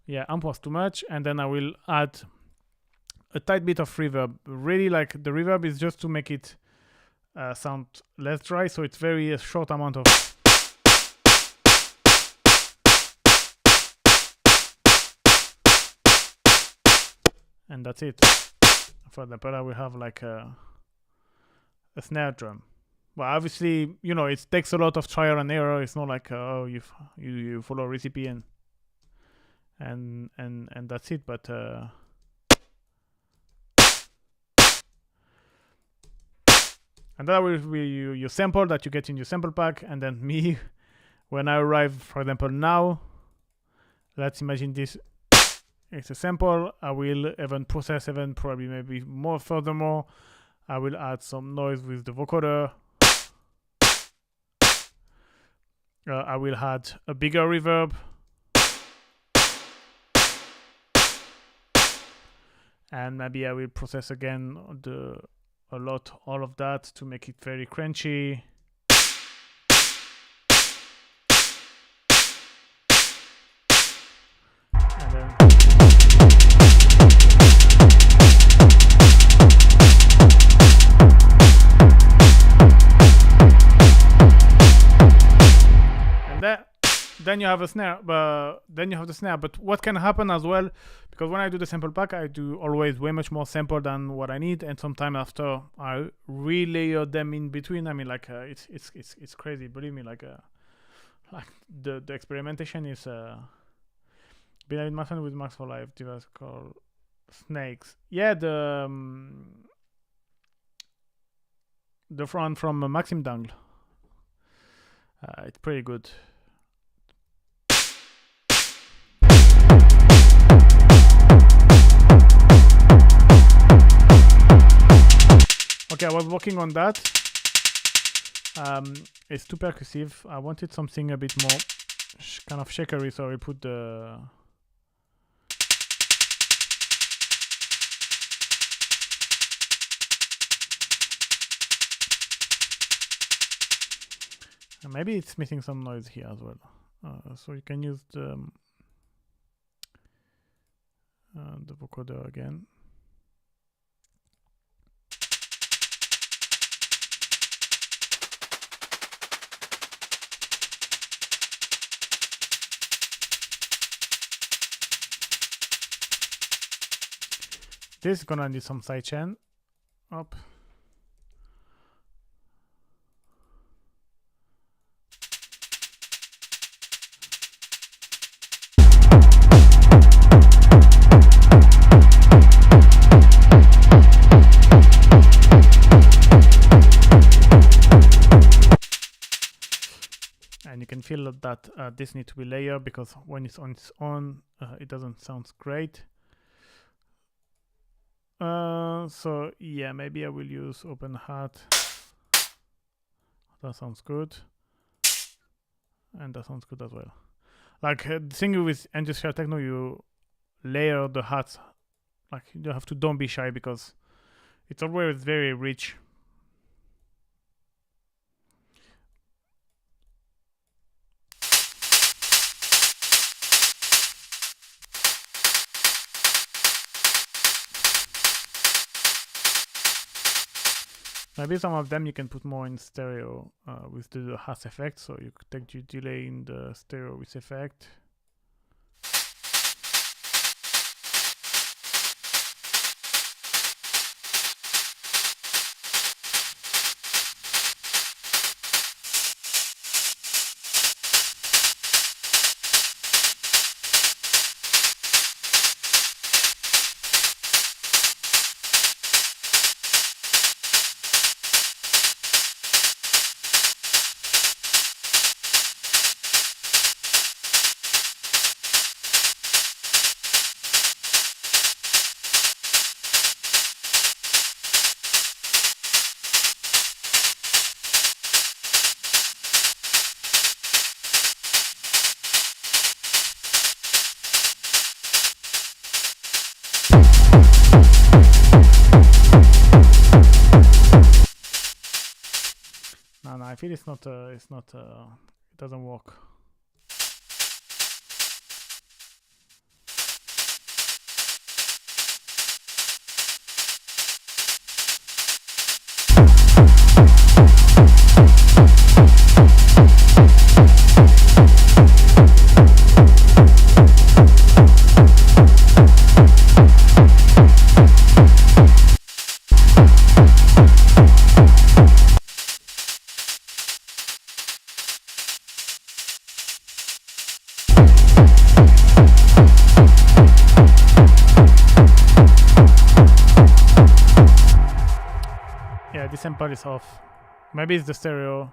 Yeah, amp was too much, and then I will add a tight bit of reverb. Really, like the reverb is just to make it sound less dry, so it's very short amount of. And that's it. For example, I will have like a snare drum. Well, obviously, you know, it takes a lot of trial and error. It's not like oh, you follow a recipe and that's it. But and that will be your sample that you get in your sample pack, and then me, when I arrive, for example, now, let's imagine this. It's a sample. I will even process probably maybe more. Furthermore, I will add some noise with the vocoder. I will add a bigger reverb. And maybe I will process again all of that to make it very crunchy. And then then you have a snare, but what can happen as well, because when I do the sample pack, I do always way much more sample than what I need, and sometime after I relayer them in between. I mean, like it's crazy, believe me. Like the experimentation is been having my fun with Max for Live device called Snakes. Yeah, the front from Maxime Dangle. It's pretty good. Okay, I was working on that. It's too percussive. I wanted something a bit more kind of shakery, so I put the maybe it's missing some noise here as well. So you can use the vocoder again. This is gonna need some sidechain. Up. And you can feel that this needs to be layered, because when it's on its own, it doesn't sound great. So yeah, maybe I will use open hat. That sounds good, and that sounds good as well. Like the thing with industrial techno, you layer the hats. Like you have to, don't be shy, because it's always very rich. Maybe some of them you can put more in stereo with the has effect, so you could take your delay in the stereo with effect. I feel it's not. It doesn't work. This sample is off. Maybe it's the stereo.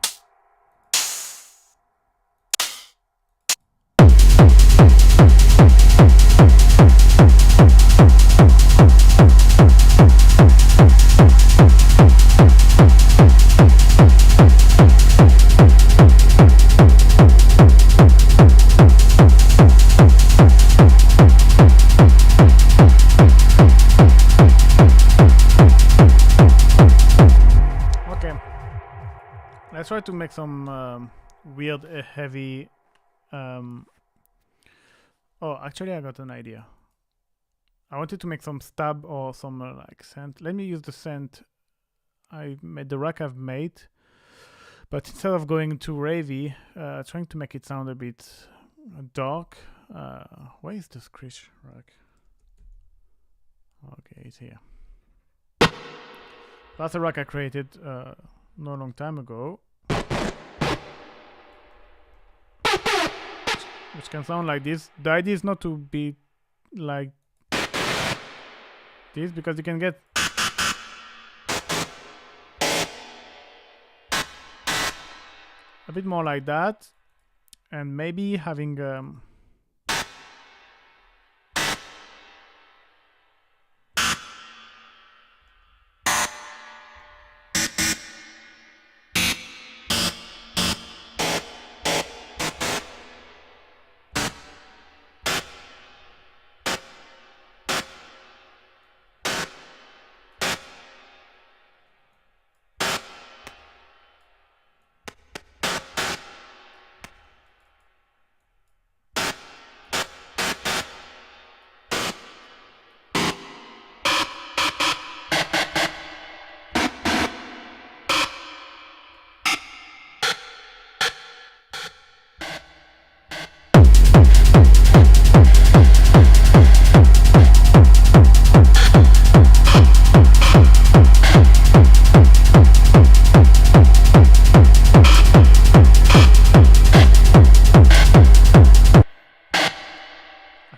Let's try to make some weird, heavy. Oh, actually, I got an idea. I wanted to make some stab or some like scent. Let me use the scent I made, the rack I've made, but instead of going too ravey, trying to make it sound a bit dark. Where is the screech rack? Okay, it's here. That's a rack I created no long time ago, which can sound like this. The idea is not to be like this, because you can get a bit more like that, and maybe having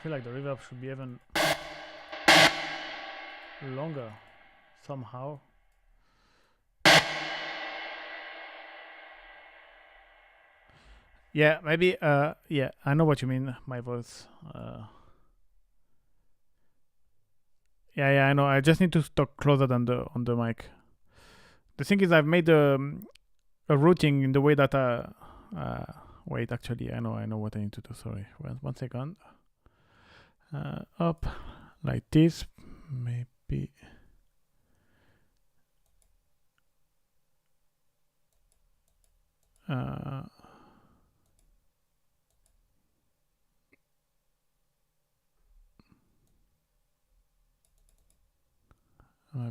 like the reverb should be even longer somehow. Yeah, maybe yeah, I know what you mean, my voice. Yeah, I know. I just need to talk closer than on the mic. The thing is, I've made a routing in the way that wait, actually, I know what I need to do. Sorry, 1 second. Up like this, maybe. A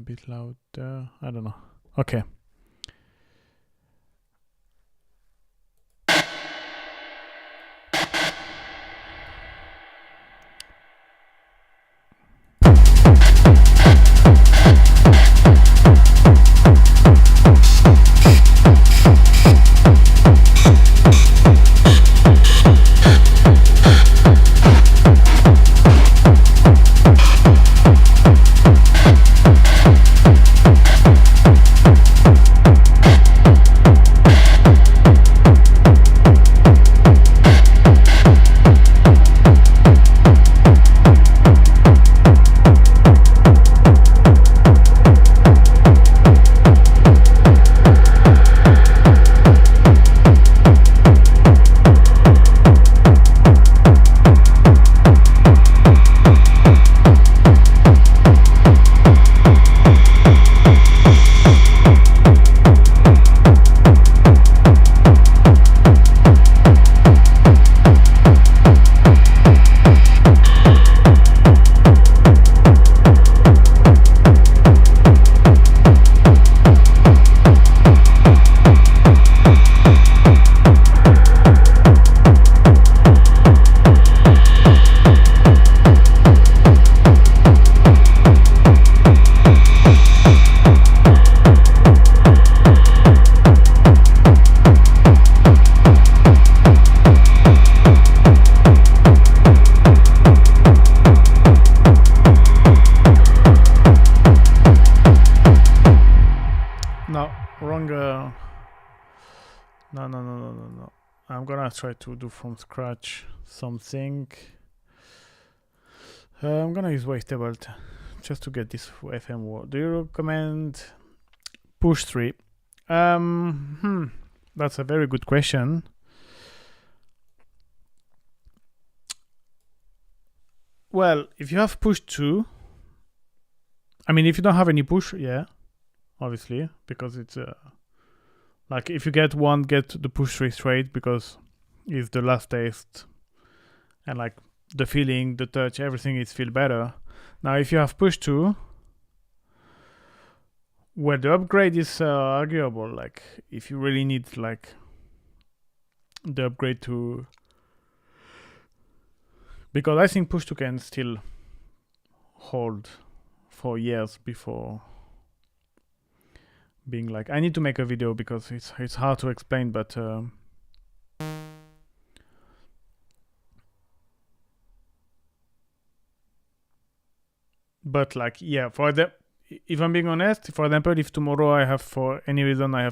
bit louder. I don't know. Okay. wrong. No. I'm gonna try to do from scratch something. I'm gonna use wavetable just to get this FM word. Do you recommend push 3? That's a very good question. Well, if you have push 2, I mean, if you don't have any push, yeah, obviously, because it's like if you get one, get the push 3 straight because it's the last taste, and like the feeling, the touch, everything is feel better. Now, if you have push 2, well, the upgrade is arguable. Like, if you really need like the upgrade to, because I think push 2 can still hold for years before being like, I need to make a video because it's hard to explain, but like, yeah, for the, if I'm being honest, for example, if tomorrow I have, for any reason, I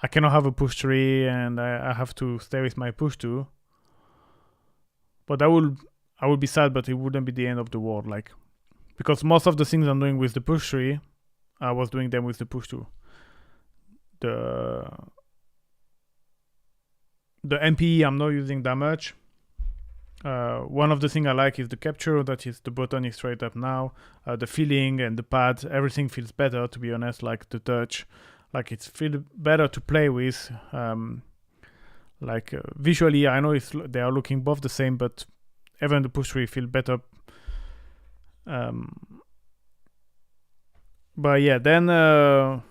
cannot have a push 3 and I have to stay with my push 2, but I will be sad, but it wouldn't be the end of the world, like, because most of the things I'm doing with the push 3, I was doing them with the push 2. The MPE I'm not using that much. One of the things I like is the capture, that is the button is straight up now. The feeling and the pads, everything feels better, to be honest, like the touch. Like it feels better to play with. Visually, I know they are looking both the same, but even the push 3 feel better. But yeah, then yeah,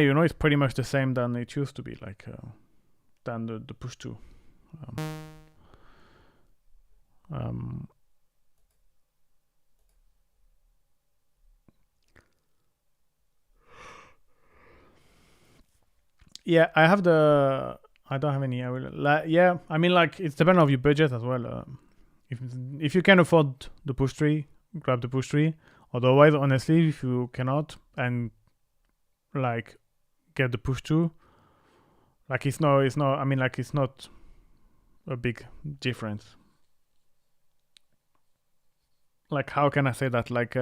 you know, it's pretty much the same than it used to be, like than the push 2. Yeah, I don't have any. I will. Yeah, I mean, like, it's depending on your budget as well. If you can afford the push 3, grab the push 3. Otherwise, honestly, if you cannot and like get the push 2, like it's not. I mean, like, it's not a big difference. Like, how can I say that? Like,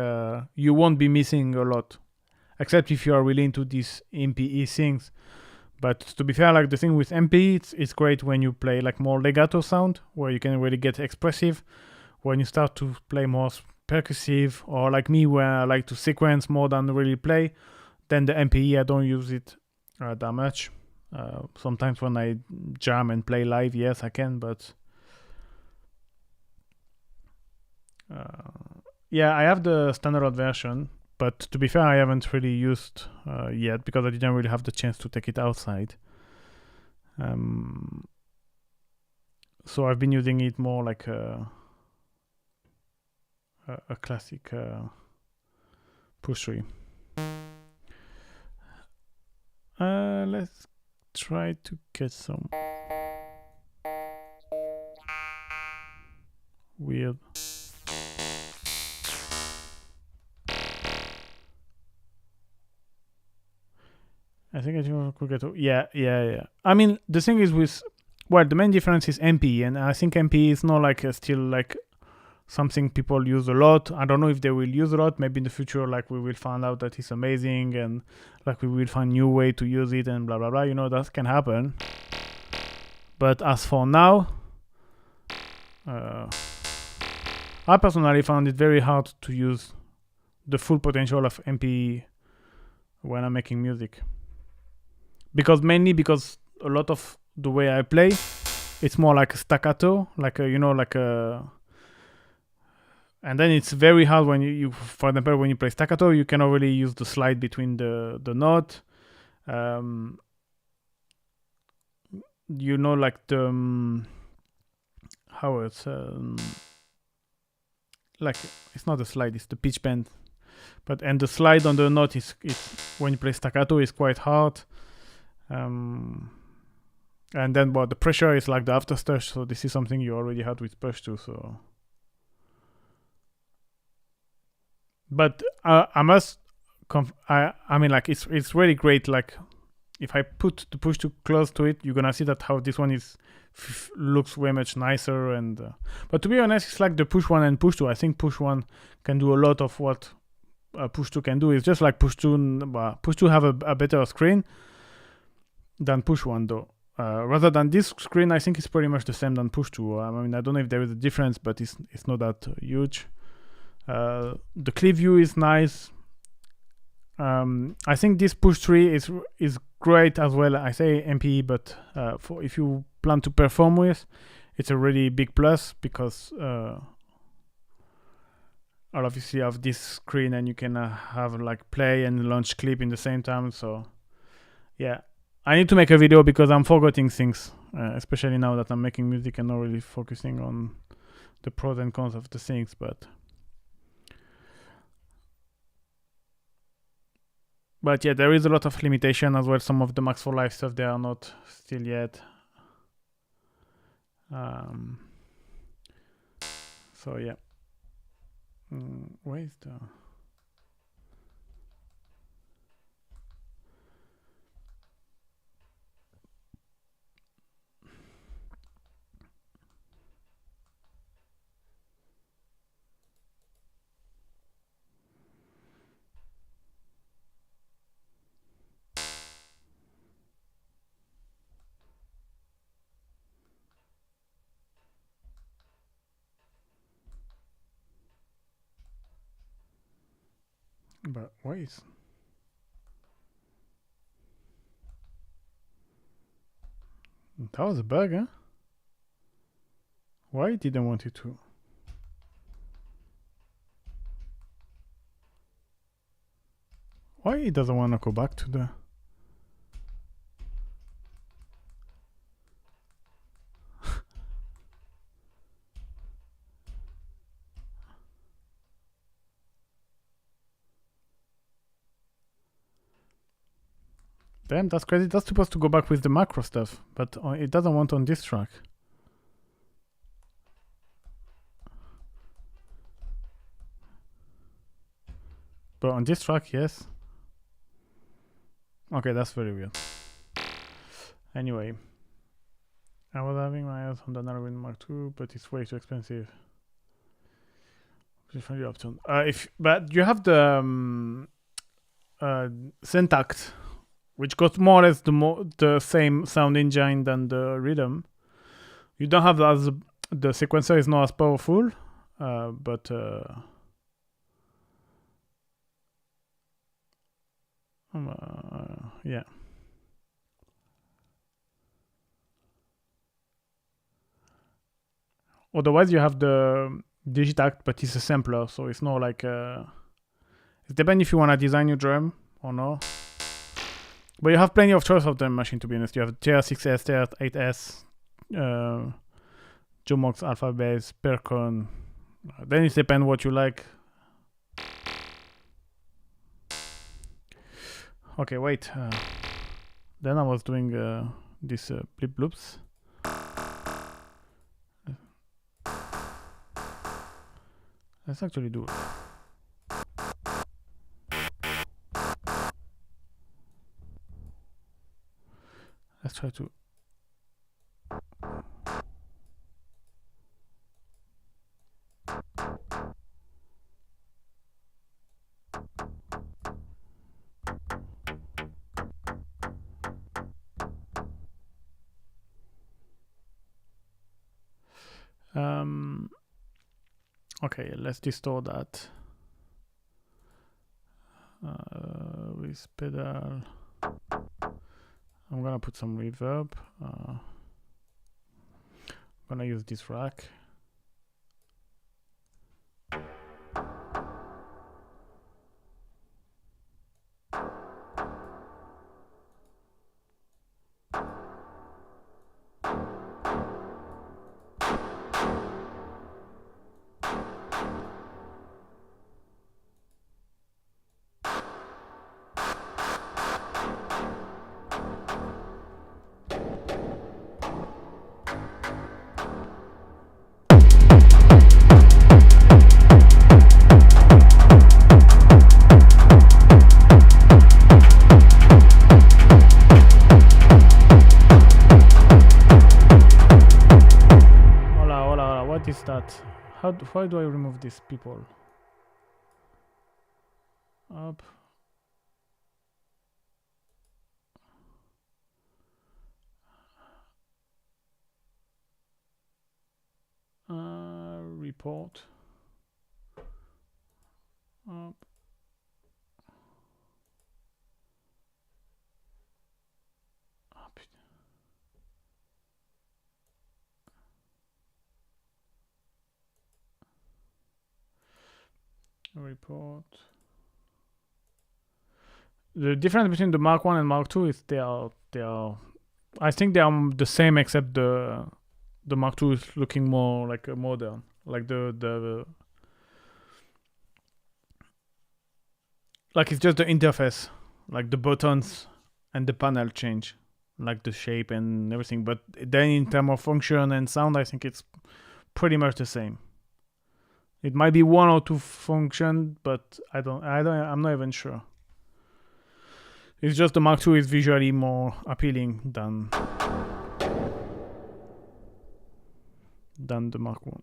you won't be missing a lot, except if you are really into these MPE things. But to be fair, like, the thing with MPE, it's great when you play like more legato sound, where you can really get expressive. When you start to play more percussive, or like me, where I like to sequence more than really play, then the MPE, I don't use it that much. Sometimes when I jam and play live, yes, I can, but yeah, I have the standard version, but to be fair, I haven't really used yet because I didn't really have the chance to take it outside. So I've been using it more like a classic push 3. Let's try to get some weird. I think I could get. Yeah. I mean, the thing is with, well, the main difference is MP, and I think MP is not like still like something people use a lot. I don't know if they will use a lot. Maybe in the future, like, we will find out that it's amazing, and like we will find new way to use it, and blah blah blah. You know, that can happen. But as for now, I personally found it very hard to use the full potential of MP when I'm making music. Mainly because a lot of the way I play, it's more like a staccato, like a, you know, like a, and then it's very hard when you for example, when you play staccato, you cannot really use the slide between the note. You know, like the how it's like, it's not a slide, it's the pitch bend, and the slide on the note is when you play staccato is quite hard. And then, the pressure is like the afterstush, so this is something you already had with push 2. So, but I must I mean, like it's really great. Like if I put the push to close to it, you're gonna see that how this one is looks way much nicer. And but to be honest, it's like the push one and push two. I think push one can do a lot of what push two can do. It's just like push two. Push two have a better screen than push one though. Rather than this screen, I think it's pretty much the same than push two. I mean, I don't know if there is a difference, but it's not that huge. The clip view is nice. I think this push 3 is great as well. I say MPE, but for if you plan to perform with, it's a really big plus because I'll obviously have this screen and you can have like play and launch clip in the same time. So yeah, I need to make a video because I'm forgetting things, especially now that I'm making music and not really focusing on the pros and cons of the things. But yeah, there is a lot of limitation as well. Some of the Max for Live stuff, they are not still yet. So yeah. Where is the... But why is... That was a bug, huh? Why didn't want it to? Why it doesn't want to go back to the... Damn, that's crazy. That's supposed to go back with the macro stuff, but it doesn't want on this track. But on this track, yes. Okay, that's very weird. Anyway, I was having my eyes on the Narrowwind Mark II, but it's way too expensive. Just find the option. But you have the Syntact, which got more or less the same sound engine than the rhythm. You don't have the sequencer is not as powerful, but yeah. Otherwise, you have the Digitact, but it's a sampler, so it's not like it depends if you want to design your drum or not. But you have plenty of choice of drum machine, to be honest. You have TR6S, TR8S, Jomox Alpha Bass, Percon. Then it depends what you like. Okay, wait. Then I was doing this blip bloops. Let's actually do it. Let's try to... Okay, let's distort that with pedal. I'm gonna put some reverb. I'm gonna use this rack. Why do I remove these people? Up. Report. Up. Up. Report. The difference between the Mark 1 and Mark 2 is they are I think they are the same, except the Mark 2 is looking more like a modern, like the like it's just the interface, like the buttons and the panel change, like the shape and everything. But then in terms of function and sound, I think it's pretty much the same. It might be one or two function, but I'm not even sure. It's just the Mark II is visually more appealing than the Mark I.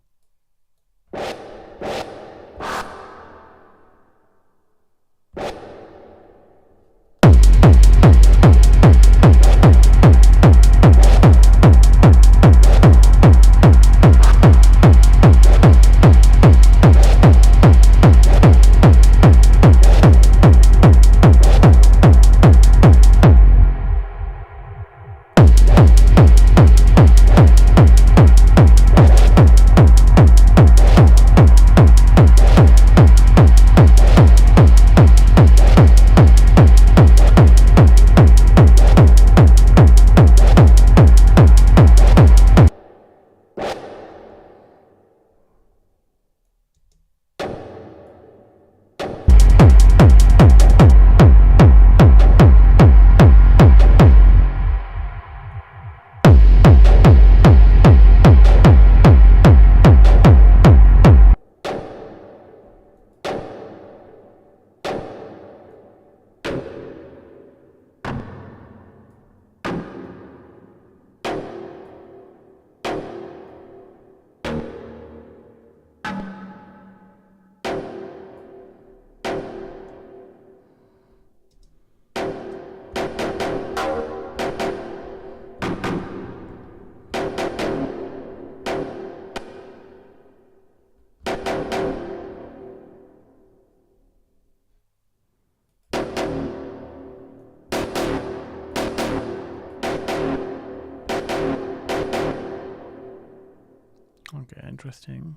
Okay, interesting.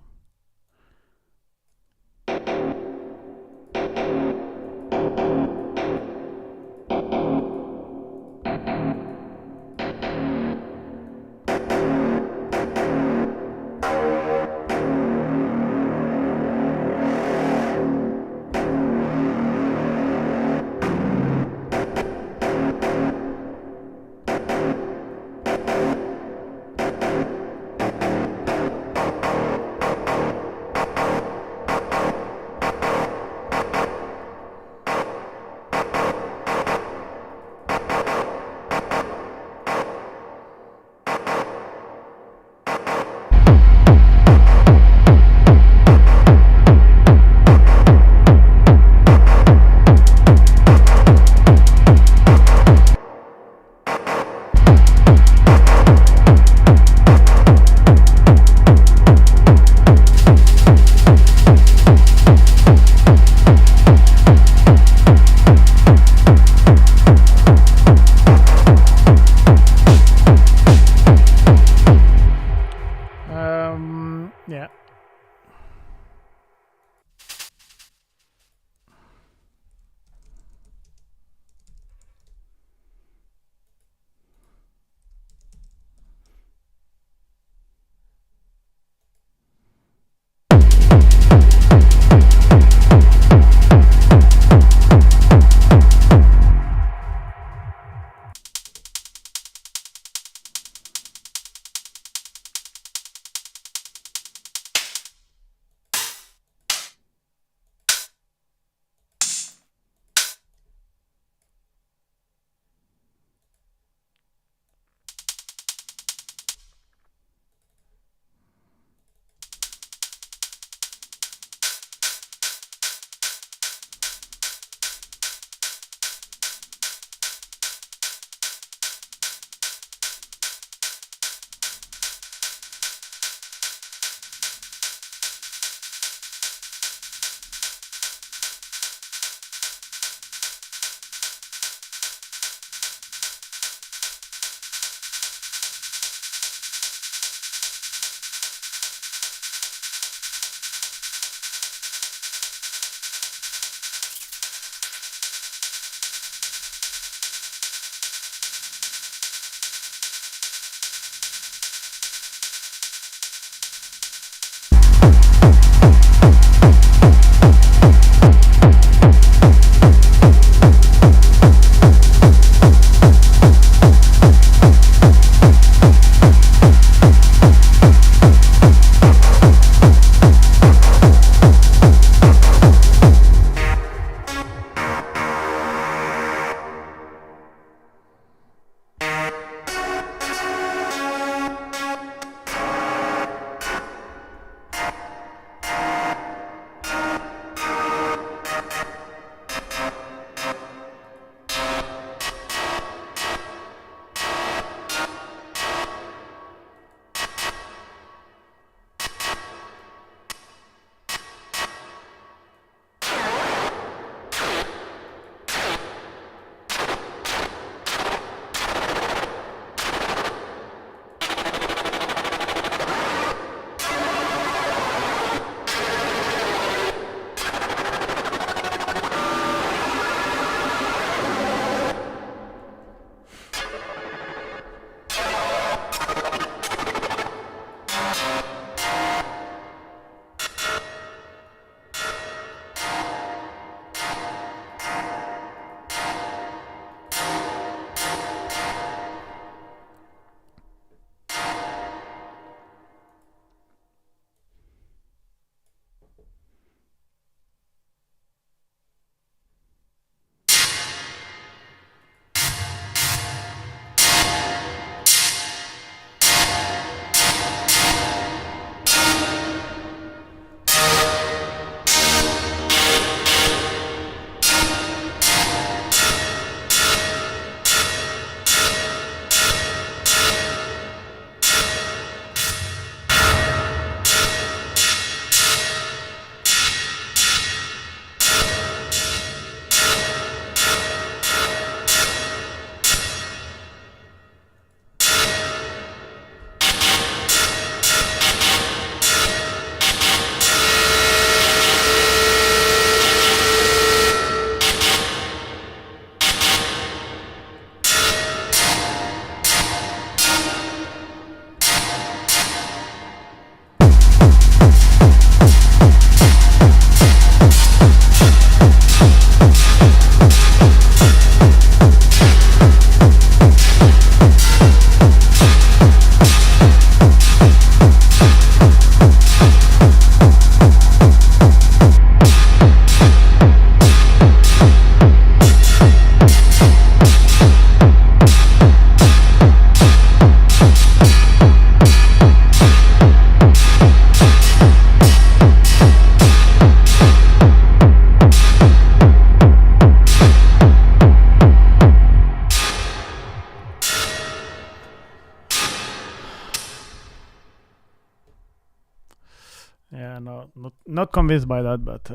not convinced by that, but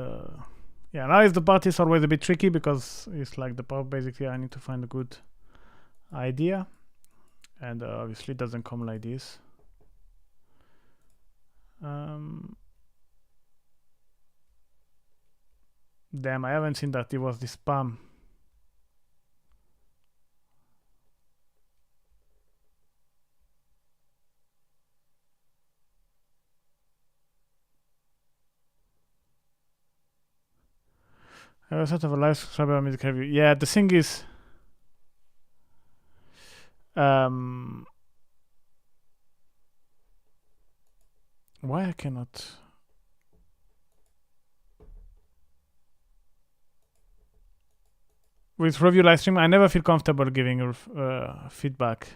yeah, now is the part is always a bit tricky because it's like the part basically I need to find a good idea, and obviously it doesn't come like this. Damn, I haven't seen that it was the spam. I was sort of a live subscriber music review. Yeah, the thing is, why I cannot? With review live stream, I never feel comfortable giving feedback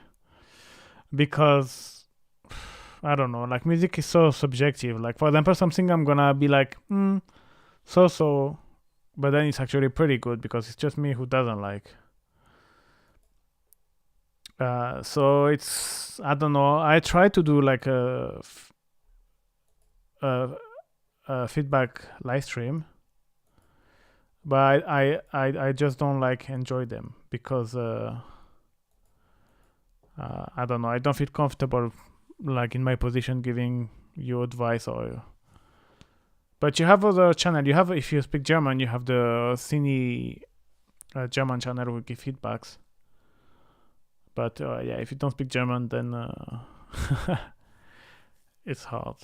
because I don't know. Like music is so subjective. Like for example, something I'm gonna be like, so. But then it's actually pretty good because it's just me who doesn't like. So it's, I don't know. I try to do like a feedback live stream, but I just don't like enjoy them because I don't know. I don't feel comfortable like in my position giving you advice or. But you have other channel. You have, if you speak German, you have the Cine German channel who give feedbacks. But yeah, if you don't speak German, then it's hard.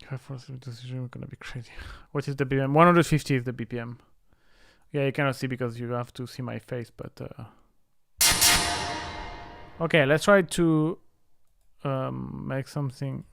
5-4 decision is gonna be crazy. What is the BPM? 150 is the BPM. Yeah, you cannot see because you have to see my face. But okay, let's try to make something.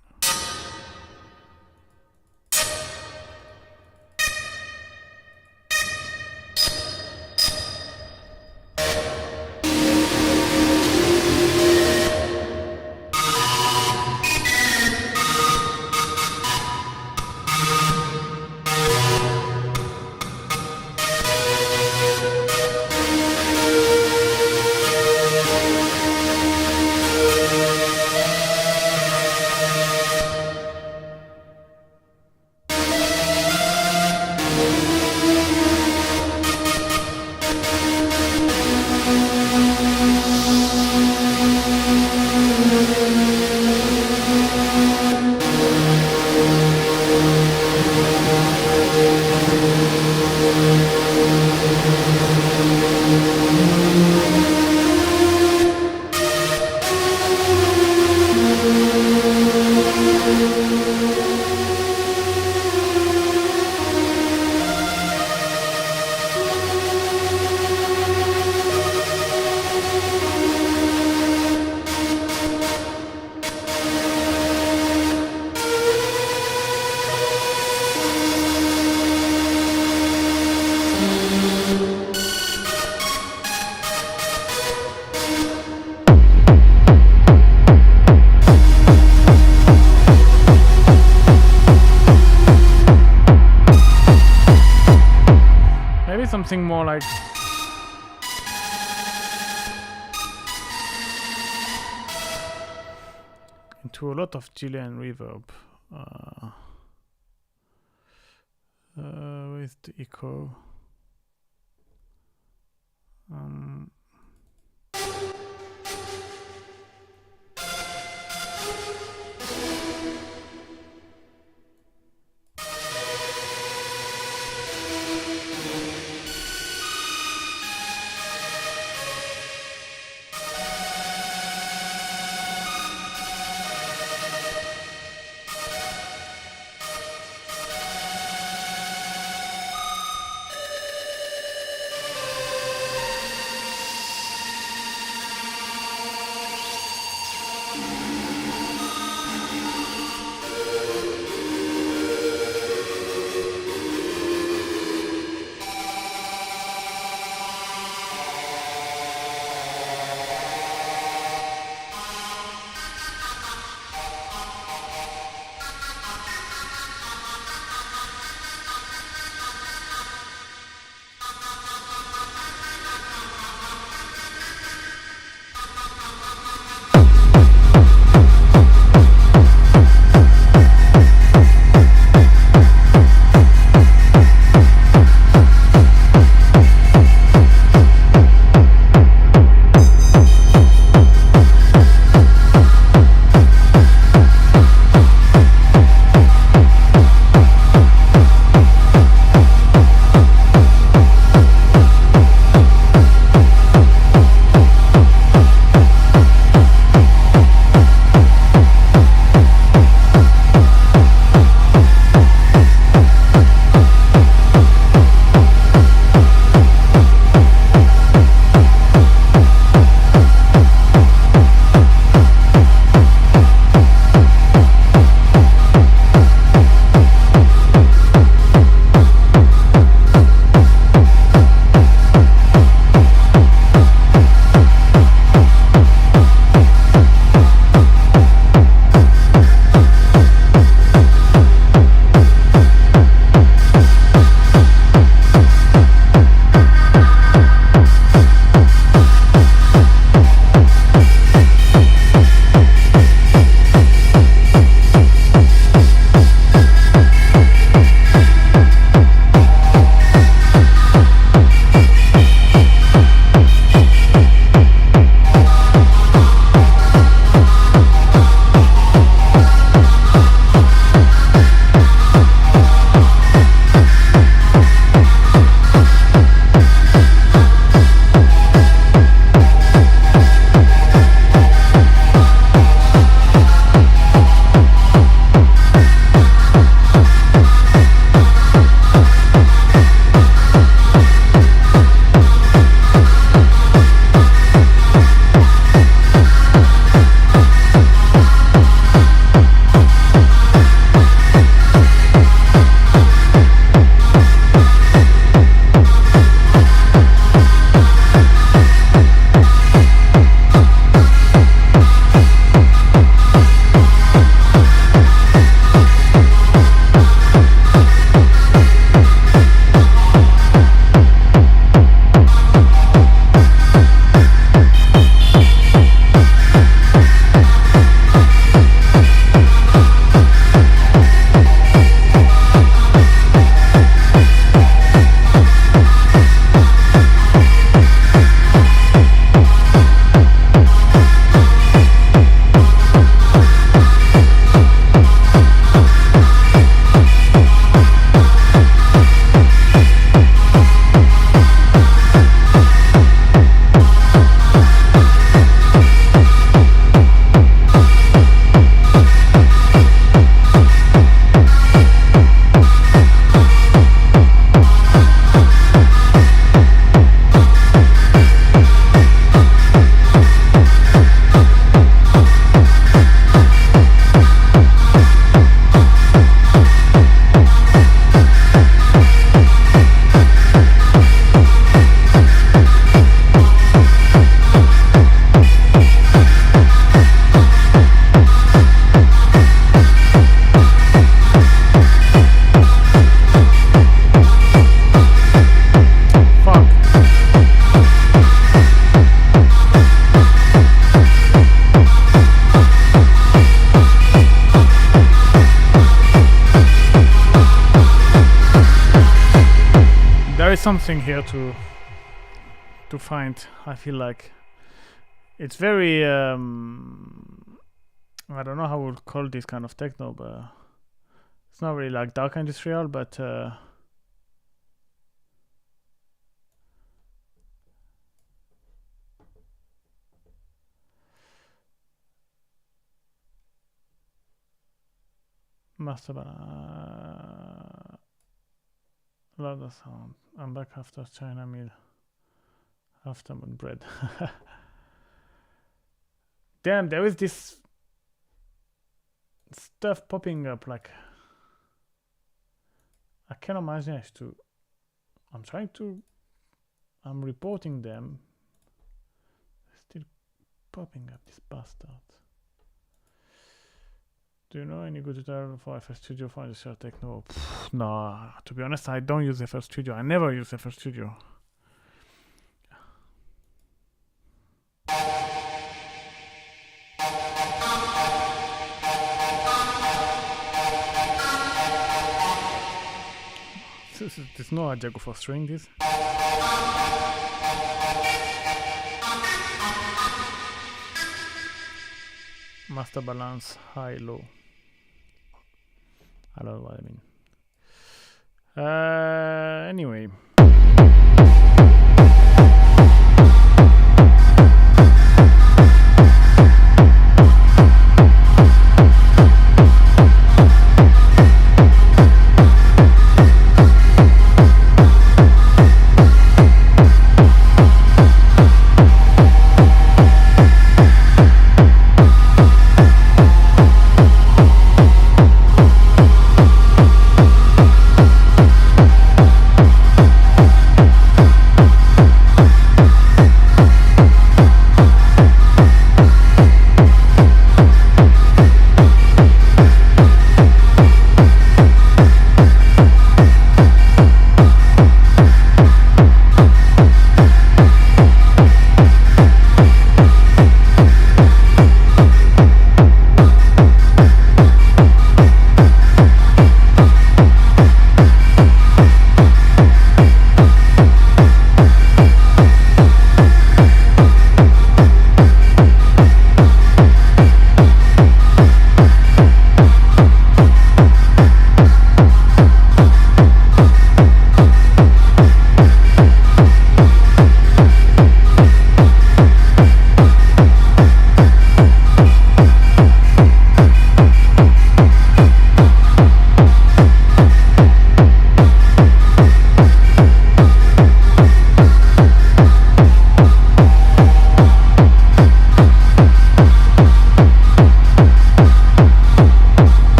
Something more like into a lot of delay and reverb. With the echo. is something here to find. I feel like it's very I don't know how we'll call this kind of techno, but it's not really like dark industrial, but master love the sound. I'm back after China meal, afternoon bread. Damn, there is this stuff popping up, like I cannot manage to. I'm reporting them. Still popping up, this bastard. Do you know any good tutorial for FL Studio for industrial techno? No, to be honest, I don't use FL Studio. I never use FL Studio. There's no idea for string this. Master balance high low. I don't know what I mean. Anyway.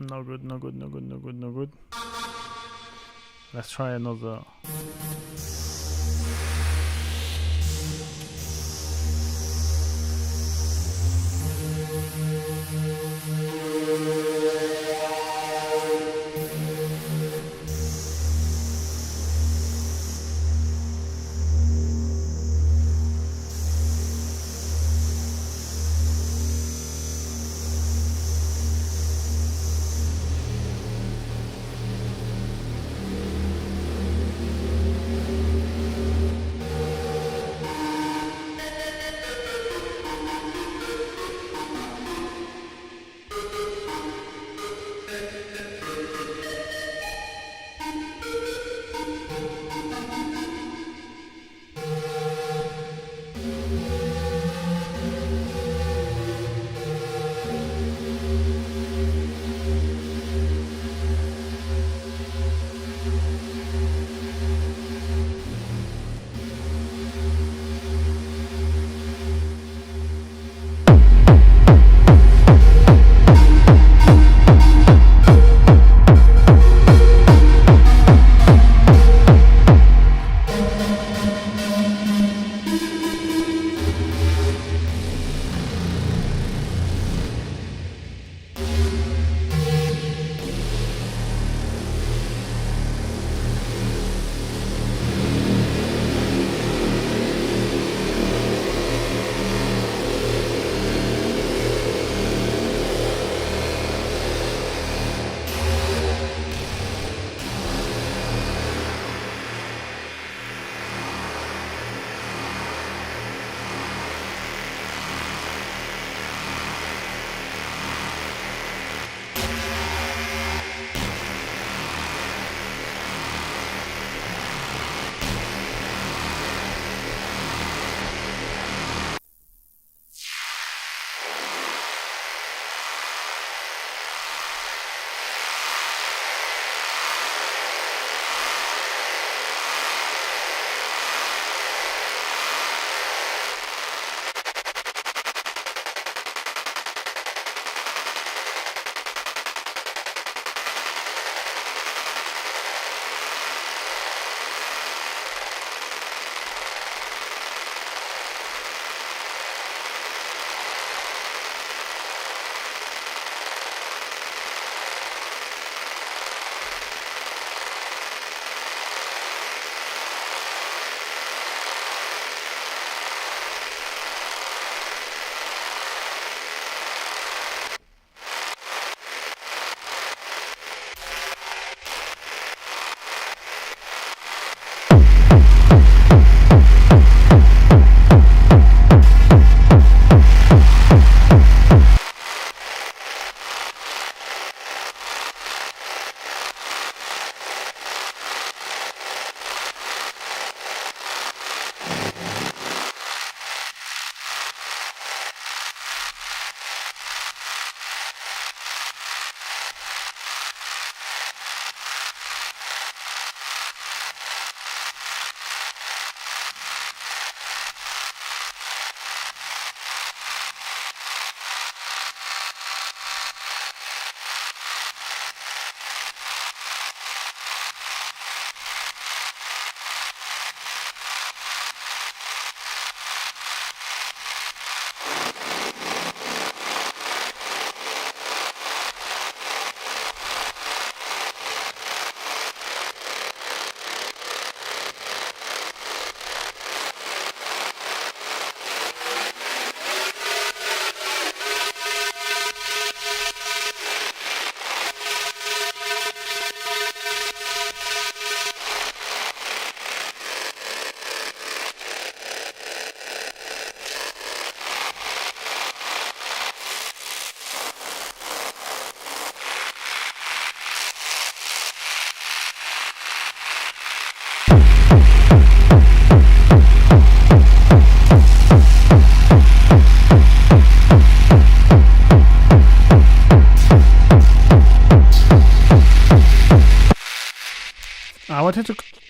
No good, no good, no good, no good, no good. Let's try another.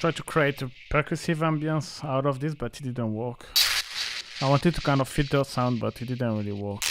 tried to create a percussive ambience out of this, but it didn't work. I wanted to kind of filter sound, but it didn't really work.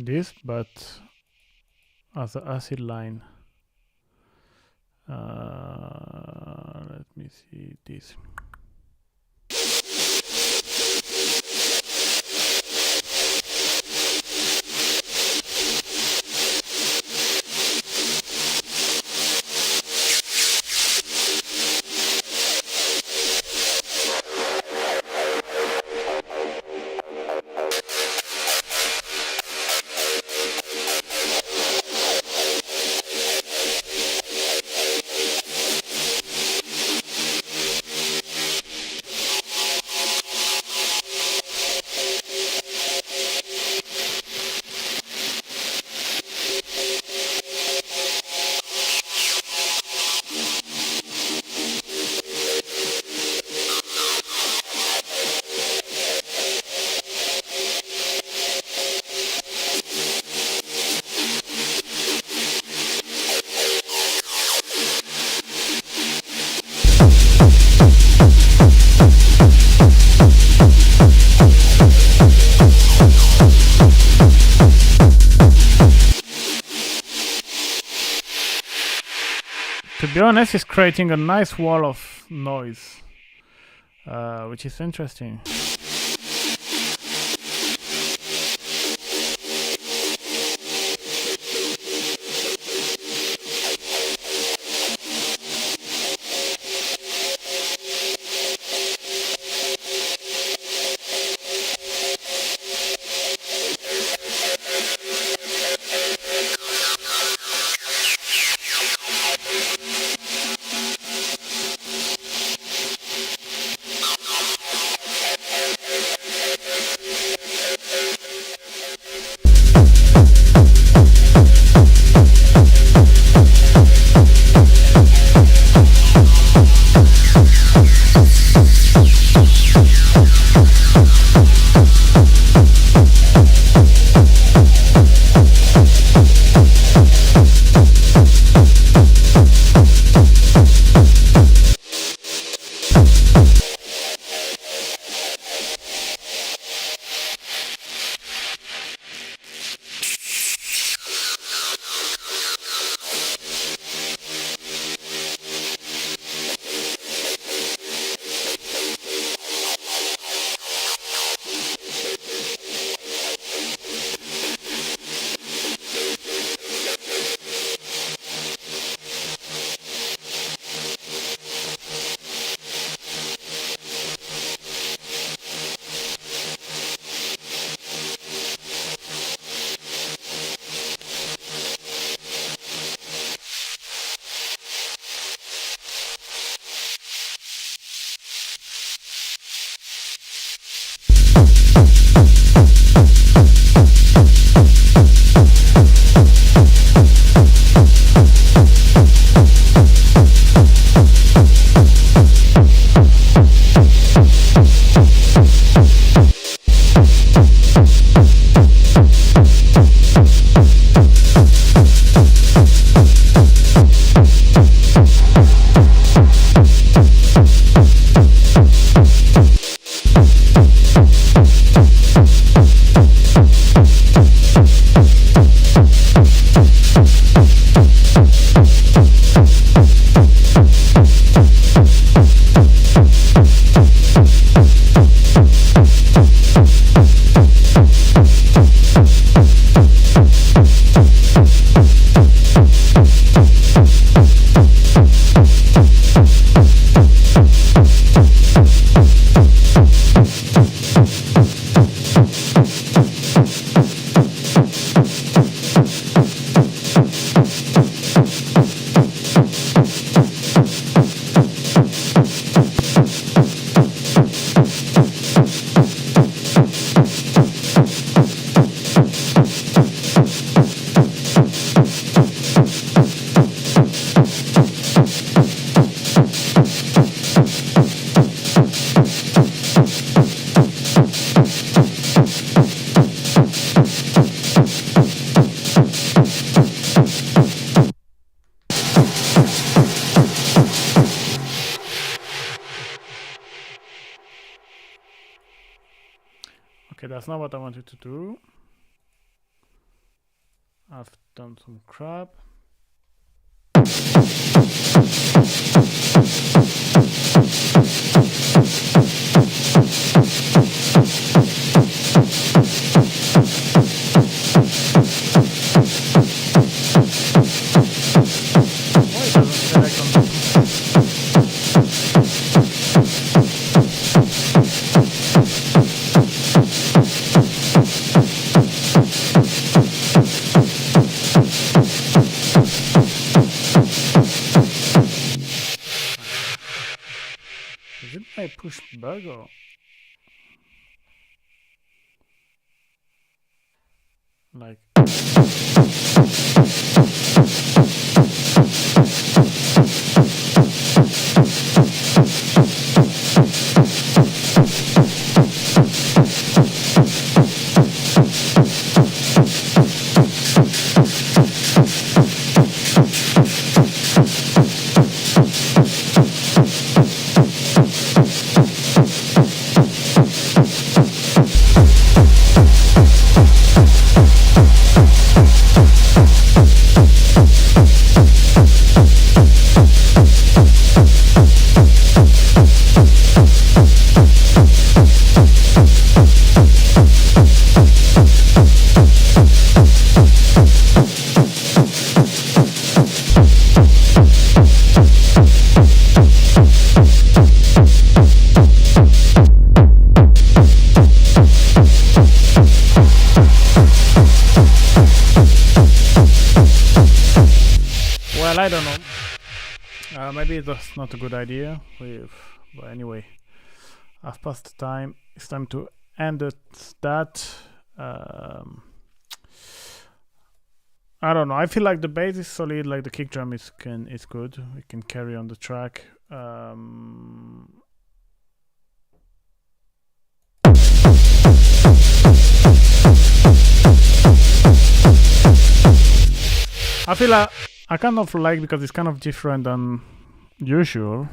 this, but as an acid line. Let me see this. To be honest, it's creating a nice wall of noise, which is interesting. Okay, that's not what I wanted to do. I've done some crap. I push bug or like I don't know. Maybe that's not a good idea. But anyway, I've passed the time. It's time to end that. I don't know. I feel like the bass is solid. Like the kick drum is good. We can carry on the track. I feel like I kind of like because it's kind of different than usual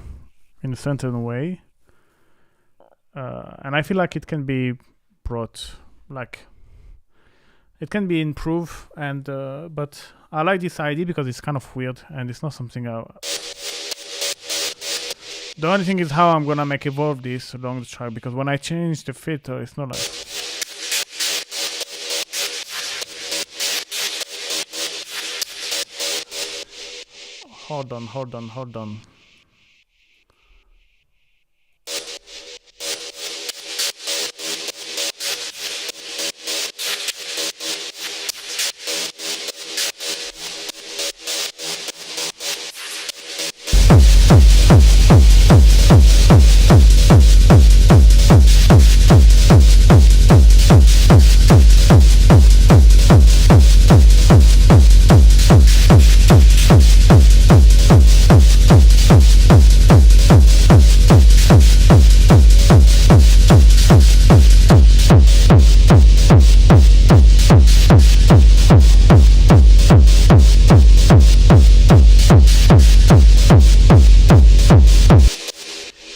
in a certain way, and I feel like it can be brought, like it can be improved, and but I like this idea because it's kind of weird and it's not something the only thing is how I'm gonna make evolve this along the track, because when I change the filter it's not like hold on.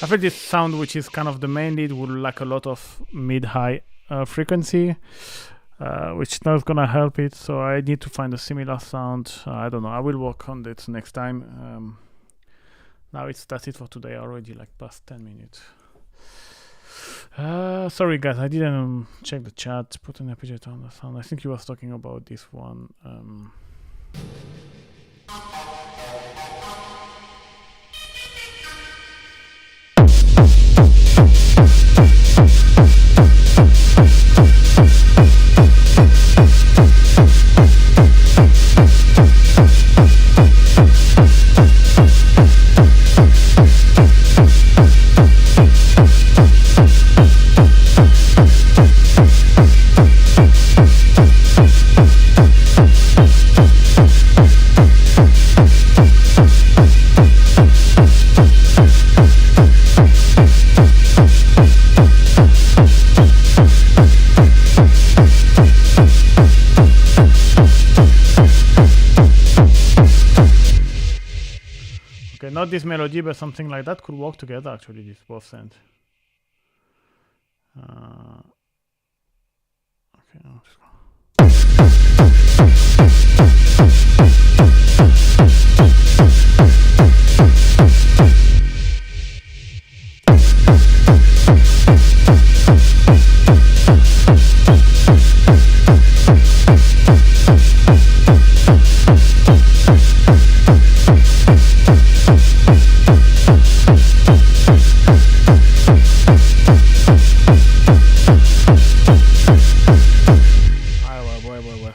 I feel this sound, which is kind of the main lead, would lack a lot of mid-high frequency, which is not gonna help it. So I need to find a similar sound. I don't know. I will work on it next time. Now that's it for today. Already like past 10 minutes. Sorry guys, I didn't check the chat. Put an arpeggiator on the sound. I think you was talking about this one. Not this melody, but something like that could work together. Actually, this both sound. Okay, I'm just gonna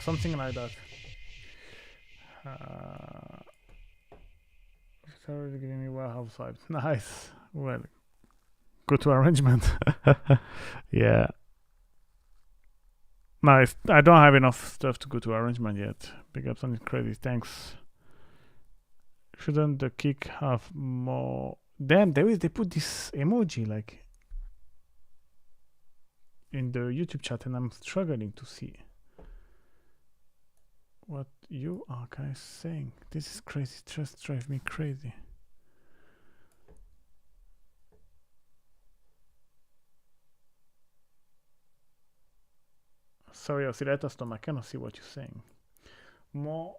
Something like that. It's already giving me warehouse vibes. Nice. Well, go to arrangement. Yeah. Nice. I don't have enough stuff to go to arrangement yet. Big up something crazy. Thanks. Shouldn't the kick have more? Damn, they put this emoji like in the YouTube chat, and I'm struggling to see what you are guys saying. This is crazy. Just drive me crazy. Sorry, oscillators, Tom. I cannot see what you're saying. More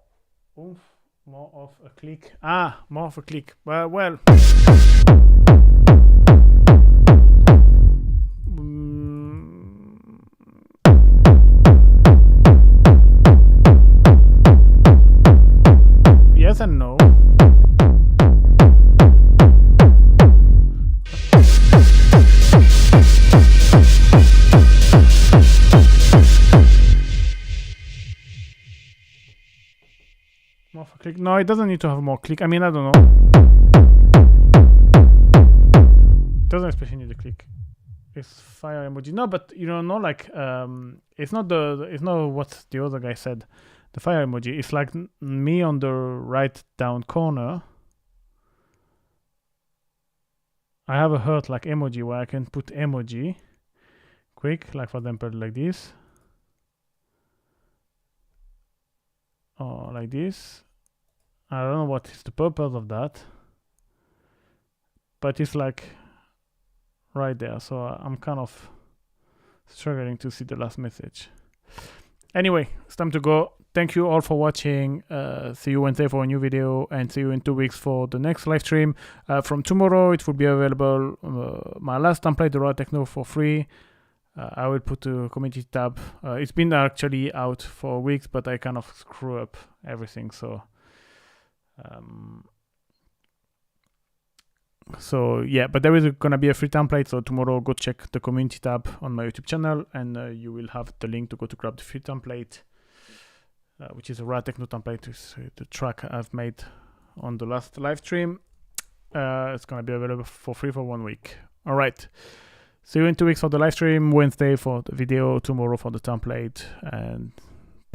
oomph, more of a click. Ah, more of a click. Well. Yes and no. More of a click. No, it doesn't need to have more click. I mean, I don't know. It doesn't especially need a click. It's fire emoji. No, but you don't know, like it's not what the other guy said. The fire emoji. It's like me on the right down corner. I have a heart like emoji where I can put emoji quick, like for example like this. Or like this. I don't know what is the purpose of that. But it's like right there. So I'm kind of struggling to see the last message. Anyway, it's time to go. Thank you all for watching. See you Wednesday for a new video, and see you in 2 weeks for the next live stream. From tomorrow, it will be available. My last template, the raw techno, for free. I will put a community tab. It's been actually out for weeks, but I kind of screw up everything. So yeah, but there is gonna be a free template. So tomorrow, go check the community tab on my YouTube channel, and you will have the link to go to grab the free template. Which is a raw techno template, is the track I've made on the last live stream. It's gonna be available for free for 1 week. All right, see you in 2 weeks for the live stream, Wednesday for the video, tomorrow for the template, and